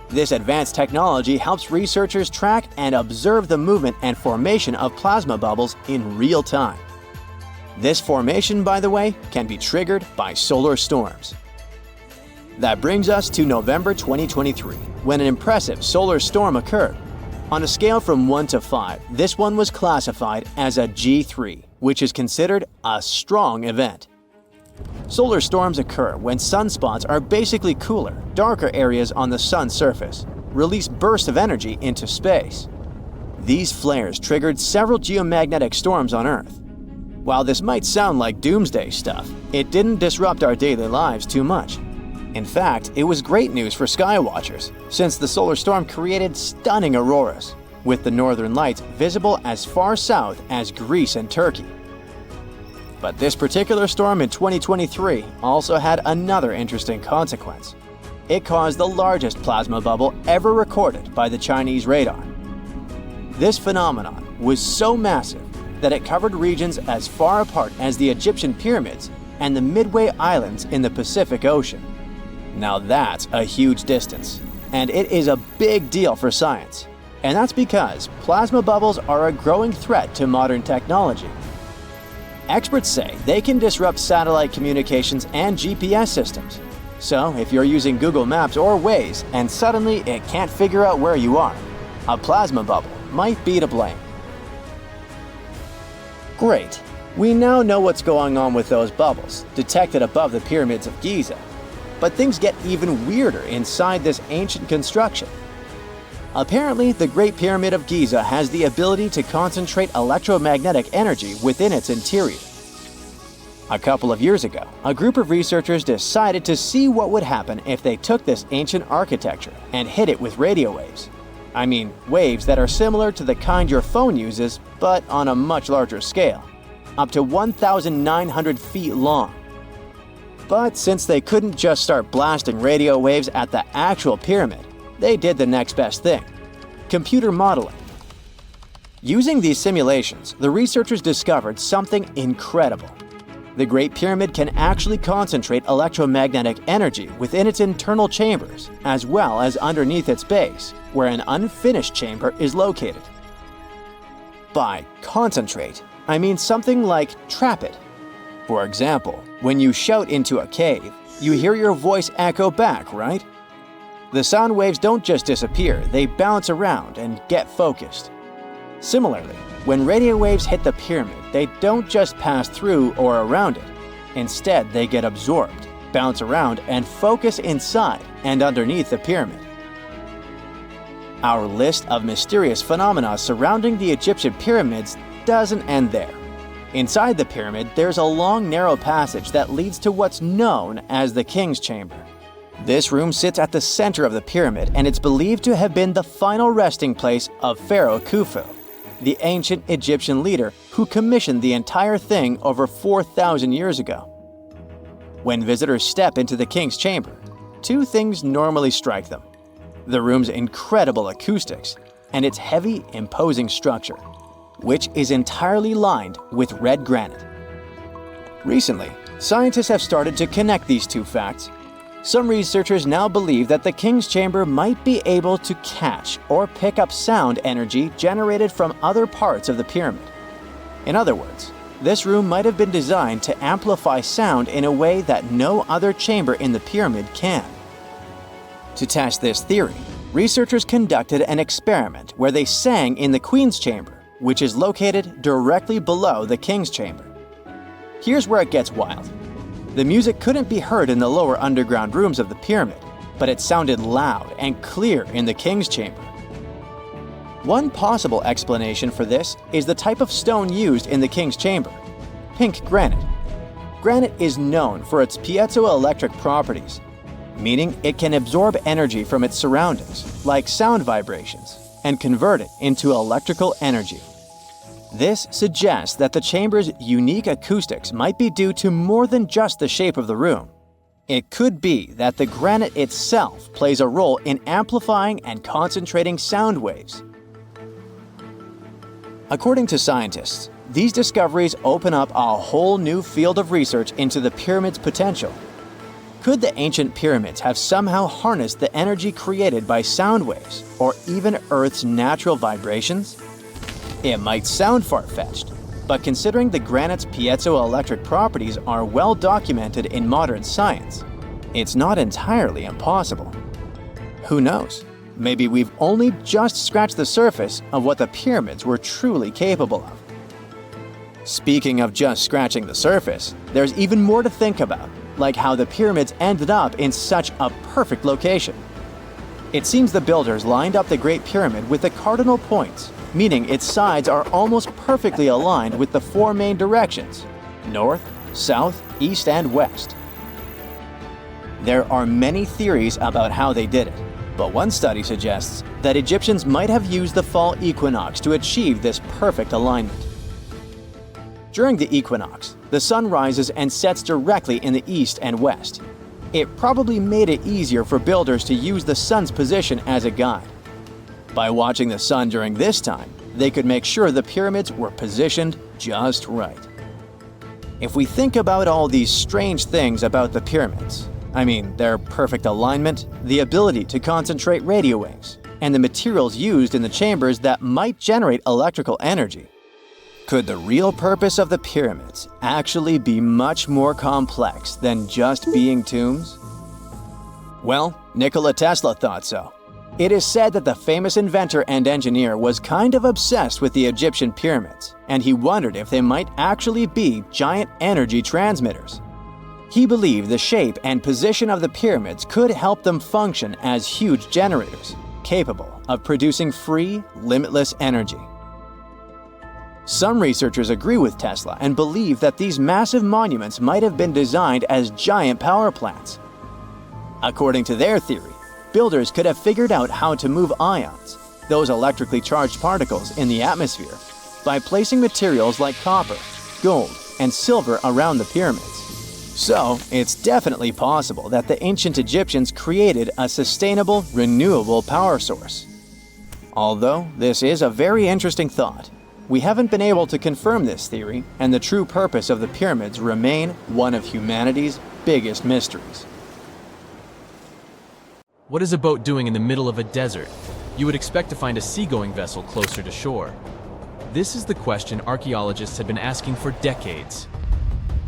This advanced technology helps researchers track and observe the movement and formation of plasma bubbles in real time. This formation, by the way, can be triggered by solar storms. That brings us to November 2023, when an impressive solar storm occurred. On a scale from 1 to 5, this one was classified as a G3, which is considered a strong event. Solar storms occur when sunspots are basically cooler, darker areas on the sun's surface, release bursts of energy into space. These flares triggered several geomagnetic storms on Earth. While this might sound like doomsday stuff, it didn't disrupt our daily lives too much. In fact, it was great news for skywatchers, since the solar storm created stunning auroras, with the northern lights visible as far south as Greece and Turkey. But this particular storm in 2023 also had another interesting consequence. It caused the largest plasma bubble ever recorded by the Chinese radar. This phenomenon was so massive that it covered regions as far apart as the Egyptian pyramids and the Midway Islands in the Pacific Ocean. Now that's a huge distance, and it is a big deal for science. And that's because plasma bubbles are a growing threat to modern technology. Experts say they can disrupt satellite communications and GPS systems. So if you're using Google Maps or Waze and suddenly it can't figure out where you are, a plasma bubble might be to blame. Great. We now know what's going on with those bubbles, detected above the pyramids of Giza. But things get even weirder inside this ancient construction. Apparently, the Great Pyramid of Giza has the ability to concentrate electromagnetic energy within its interior. A couple of years ago, a group of researchers decided to see what would happen if they took this ancient architecture and hit it with radio waves. I mean, waves that are similar to the kind your phone uses, but on a much larger scale, up to 1,900 feet long. But since they couldn't just start blasting radio waves at the actual pyramid, they did the next best thing: computer modeling. Using these simulations, the researchers discovered something incredible. The Great Pyramid can actually concentrate electromagnetic energy within its internal chambers, as well as underneath its base, where an unfinished chamber is located. By concentrate, I mean something like trap it. For example, when you shout into a cave, you hear your voice echo back, right? The sound waves don't just disappear, they bounce around and get focused. Similarly, when radio waves hit the pyramid, they don't just pass through or around it. Instead, they get absorbed, bounce around, and focus inside and underneath the pyramid. Our list of mysterious phenomena surrounding the Egyptian pyramids doesn't end there. Inside the pyramid, there's a long, narrow passage that leads to what's known as the King's Chamber. This room sits at the center of the pyramid, and it's believed to have been the final resting place of Pharaoh Khufu, the ancient Egyptian leader who commissioned the entire thing over 4,000 years ago. When visitors step into the King's Chamber, two things normally strike them: the room's incredible acoustics and its heavy, imposing structure, which is entirely lined with red granite. Recently, scientists have started to connect these two facts. Some researchers now believe that the King's Chamber might be able to catch or pick up sound energy generated from other parts of the pyramid. In other words, this room might have been designed to amplify sound in a way that no other chamber in the pyramid can. To test this theory, researchers conducted an experiment where they sang in the Queen's Chamber, which is located directly below the King's Chamber. Here's where it gets wild. The music couldn't be heard in the lower underground rooms of the pyramid, but it sounded loud and clear in the King's Chamber. One possible explanation for this is the type of stone used in the King's Chamber: pink granite. Granite is known for its piezoelectric properties, meaning it can absorb energy from its surroundings, like sound vibrations, and convert it into electrical energy. This suggests that the chamber's unique acoustics might be due to more than just the shape of the room. It could be that the granite itself plays a role in amplifying and concentrating sound waves. According to scientists, these discoveries open up a whole new field of research into the pyramid's potential. Could the ancient pyramids have somehow harnessed the energy created by sound waves, or even Earth's natural vibrations? It might sound far-fetched, But considering the granite's piezoelectric properties are well documented in modern science, it's not entirely impossible. Who knows? Maybe we've only just scratched the surface of what the pyramids were truly capable of. Speaking of just scratching the surface, there's even more to think about, like how the pyramids ended up in such a perfect location. It seems the builders lined up the Great Pyramid with the cardinal points, meaning its sides are almost perfectly aligned with the four main directions: north, south, east, and west. There are many theories about how they did it, but one study suggests that Egyptians might have used the fall equinox to achieve this perfect alignment. During the equinox, the sun rises and sets directly in the east and west. It probably made it easier for builders to use the sun's position as a guide. By watching the sun during this time, they could make sure the pyramids were positioned just right. If we think about all these strange things about the pyramids, I mean their perfect alignment, the ability to concentrate radio waves, and the materials used in the chambers that might generate electrical energy, could the real purpose of the pyramids actually be much more complex than just being tombs? Well, Nikola Tesla thought so. It is said that the famous inventor and engineer was kind of obsessed with the Egyptian pyramids, and he wondered if they might actually be giant energy transmitters. He believed the shape and position of the pyramids could help them function as huge generators, capable of producing free, limitless energy. Some researchers agree with Tesla and believe that these massive monuments might have been designed as giant power plants. According to their theory, builders could have figured out how to move ions, those electrically charged particles in the atmosphere, by placing materials like copper, gold, and silver around the pyramids. So, it's definitely possible that the ancient Egyptians created a sustainable, renewable power source. Although this is a very interesting thought, we haven't been able to confirm this theory, and the true purpose of the pyramids remain one of humanity's biggest mysteries. What is a boat doing in the middle of a desert? You would expect to find a seagoing vessel closer to shore. This is the question archaeologists have been asking for decades.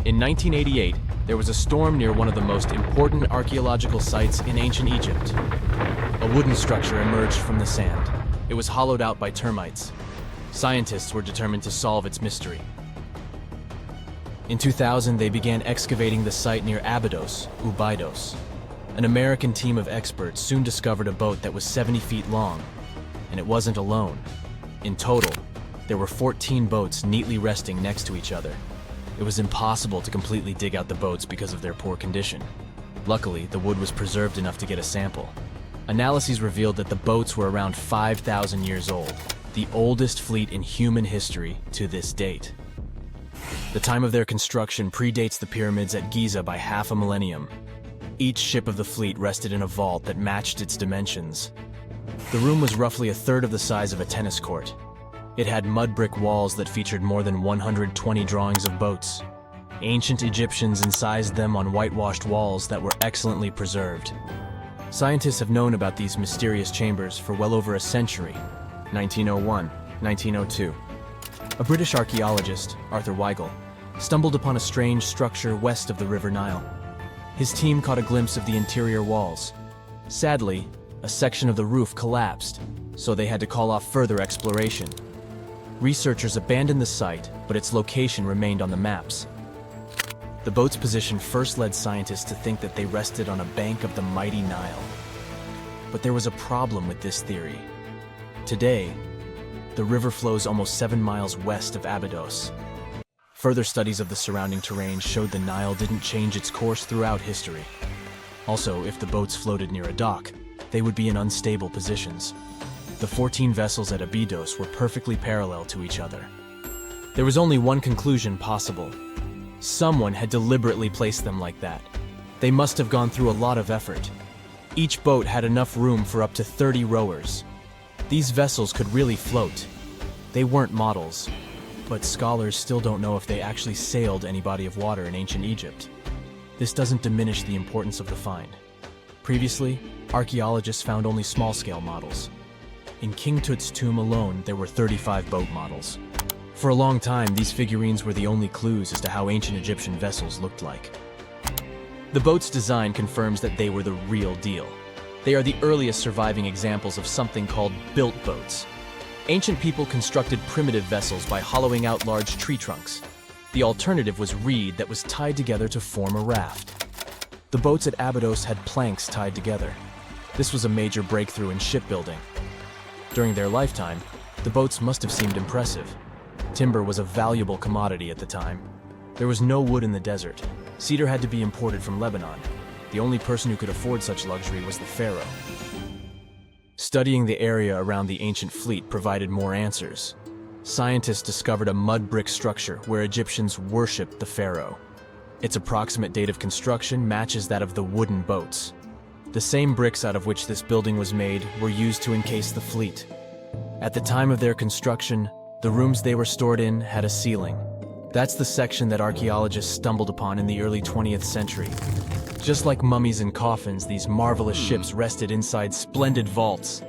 In 1988, there was a storm near one of the most important archaeological sites in ancient Egypt. A wooden structure emerged from the sand. It was hollowed out by termites. Scientists were determined to solve its mystery. In 2000, they began excavating the site near Abidos, Abidos. An American team of experts soon discovered a boat that was 70 feet long, and it wasn't alone. In total, there were 14 boats neatly resting next to each other. It was impossible to completely dig out the boats because of their poor condition. Luckily, the wood was preserved enough to get a sample. Analyses revealed that the boats were around 5,000 years old, the oldest fleet in human history to this date. The time of their construction predates the pyramids at Giza by half a millennium. Each ship of the fleet rested in a vault that matched its dimensions. The room was roughly a third of the size of a tennis court. It had mud brick walls that featured more than 120 drawings of boats. Ancient Egyptians incised them on whitewashed walls that were excellently preserved. Scientists have known about these mysterious chambers for well over a century. 1901, 1902. A British archaeologist, Arthur Weigel, stumbled upon a strange structure west of the River Nile. His team caught a glimpse of the interior walls. Sadly, a section of the roof collapsed, so they had to call off further exploration. Researchers abandoned the site, but its location remained on the maps. The boat's position first led scientists to think that they rested on a bank of the mighty Nile. But there was a problem with this theory. Today, the river flows almost 7 miles west of Abidos. Further studies of the surrounding terrain showed the Nile didn't change its course throughout history. Also, if the boats floated near a dock, they would be in unstable positions. The 14 vessels at Abidos were perfectly parallel to each other. There was only one conclusion possible. Someone had deliberately placed them like that. They must have gone through a lot of effort. Each boat had enough room for up to 30 rowers. These vessels could really float. They weren't models, but scholars still don't know if they actually sailed any body of water in ancient Egypt. This doesn't diminish the importance of the find. Previously, archaeologists found only small-scale models. In King Tut's tomb alone, there were 35 boat models. For a long time, these figurines were the only clues as to how ancient Egyptian vessels looked like. The boat's design confirms that they were the real deal. They are the earliest surviving examples of something called built boats. Ancient people constructed primitive vessels by hollowing out large tree trunks. The alternative was reed that was tied together to form a raft. The boats at Abidos had planks tied together. This was a major breakthrough in shipbuilding. During their lifetime, the boats must have seemed impressive. Timber was a valuable commodity at the time. There was no wood in the desert. Cedar had to be imported from Lebanon. The only person who could afford such luxury was the pharaoh. Studying the area around the ancient fleet provided more answers. Scientists discovered a mud brick structure where Egyptians worshipped the pharaoh. Its approximate date of construction matches that of the wooden boats. The same bricks out of which this building was made were used to encase the fleet. At the time of their construction, the rooms they were stored in had a ceiling. That's the section that archaeologists stumbled upon in the early 20th century. Just like mummies and coffins, these marvelous ships rested inside splendid vaults.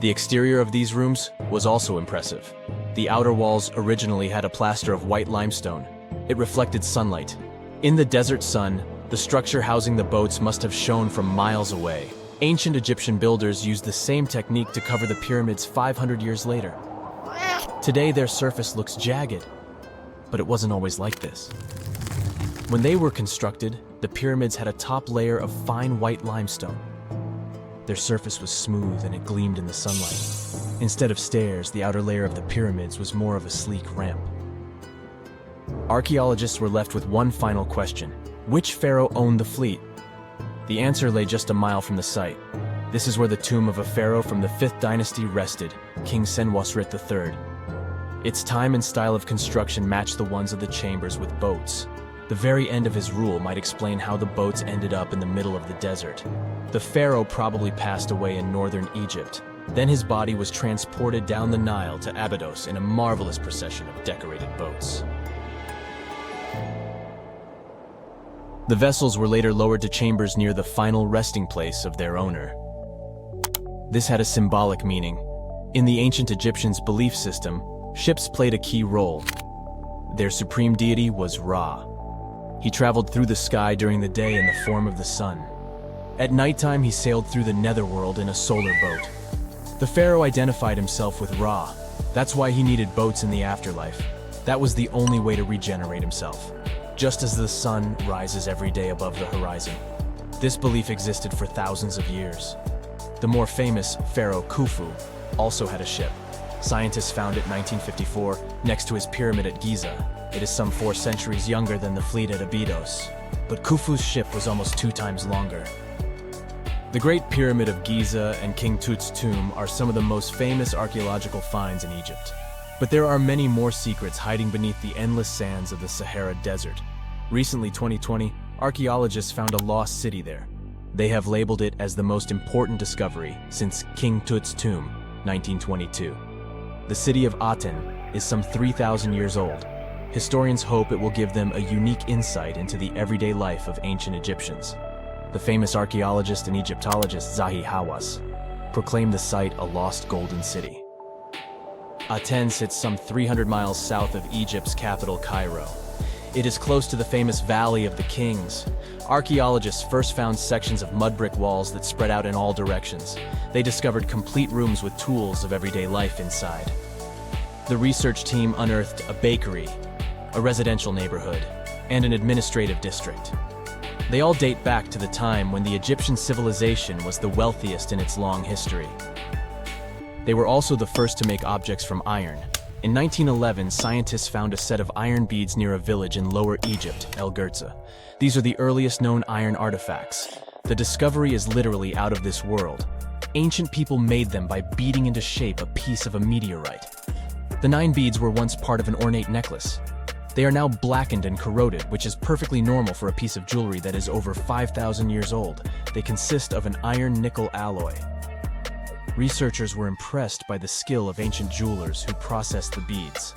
The exterior of these rooms was also impressive. The outer walls originally had a plaster of white limestone. It reflected sunlight. In the desert sun, the structure housing the boats must have shone from miles away. Ancient Egyptian builders used the same technique to cover the pyramids 500 years later. Today, their surface looks jagged, but it wasn't always like this. When they were constructed, the pyramids had a top layer of fine white limestone. Their surface was smooth and it gleamed in the sunlight. Instead of stairs, the outer layer of the pyramids was more of a sleek ramp. Archaeologists were left with one final question. Which pharaoh owned the fleet? The answer lay just a mile from the site. This is where the tomb of a pharaoh from the 5th dynasty rested, King Senwosret III. Its time and style of construction matched the ones of the chambers with boats. The very end of his rule might explain how the boats ended up in the middle of the desert. The pharaoh probably passed away in northern Egypt. Then his body was transported down the Nile to Abidos in a marvelous procession of decorated boats. The vessels were later lowered to chambers near the final resting place of their owner. This had a symbolic meaning. In the ancient Egyptians' belief system, ships played a key role. Their supreme deity was Ra. He traveled through the sky during the day in the form of the sun. At nighttime, he sailed through the netherworld in a solar boat. The pharaoh identified himself with Ra. That's why he needed boats in the afterlife. That was the only way to regenerate himself. Just as the sun rises every day above the horizon. This belief existed for thousands of years. The more famous Pharaoh Khufu also had a ship. Scientists found it in 1954 next to his pyramid at Giza. It is some 4 centuries younger than the fleet at Abidos, but Khufu's ship was almost 2 times longer. The Great Pyramid of Giza and King Tut's tomb are some of the most famous archaeological finds in Egypt. But there are many more secrets hiding beneath the endless sands of the Sahara Desert. Recently, 2020, archaeologists found a lost city there. They have labeled it as the most important discovery since King Tut's tomb, 1922. The city of Aten is some 3,000 years old. Historians hope it will give them a unique insight into the everyday life of ancient Egyptians. The famous archaeologist and Egyptologist Zahi Hawass proclaimed the site a lost golden city. Aten sits some 300 miles south of Egypt's capital, Cairo. It is close to the famous Valley of the Kings. Archaeologists first found sections of mud brick walls that spread out in all directions. They discovered complete rooms with tools of everyday life inside. The research team unearthed a bakery, a residential neighborhood, and an administrative district. They all date back to the time when the Egyptian civilization was the wealthiest in its long history. They were also the first to make objects from iron. In 1911, scientists found a set of iron beads near a village in Lower Egypt, El Girza. These are the earliest known iron artifacts. The discovery is literally out of this world. Ancient people made them by beating into shape a piece of a meteorite. The 9 beads were once part of an ornate necklace. They are now blackened and corroded, which is perfectly normal for a piece of jewelry that is over 5,000 years old. They consist of an iron-nickel alloy. Researchers were impressed by the skill of ancient jewelers who processed the beads.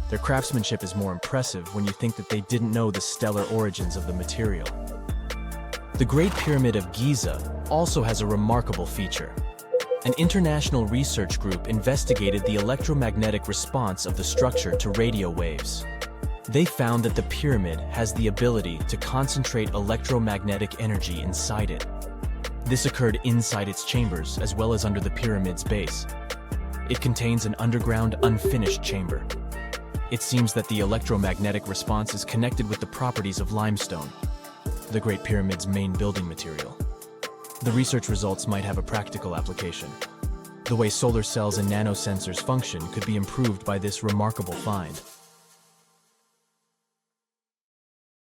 Their craftsmanship is more impressive when you think that they didn't know the stellar origins of the material. The Great Pyramid of Giza also has a remarkable feature. An international research group investigated the electromagnetic response of the structure to radio waves. They found that the pyramid has the ability to concentrate electromagnetic energy inside it. This occurred inside its chambers as well as under the pyramid's base. It contains an underground, unfinished chamber. It seems that the electromagnetic response is connected with the properties of limestone, the Great Pyramid's main building material. The research results might have a practical application. The way solar cells and nanosensors function could be improved by this remarkable find.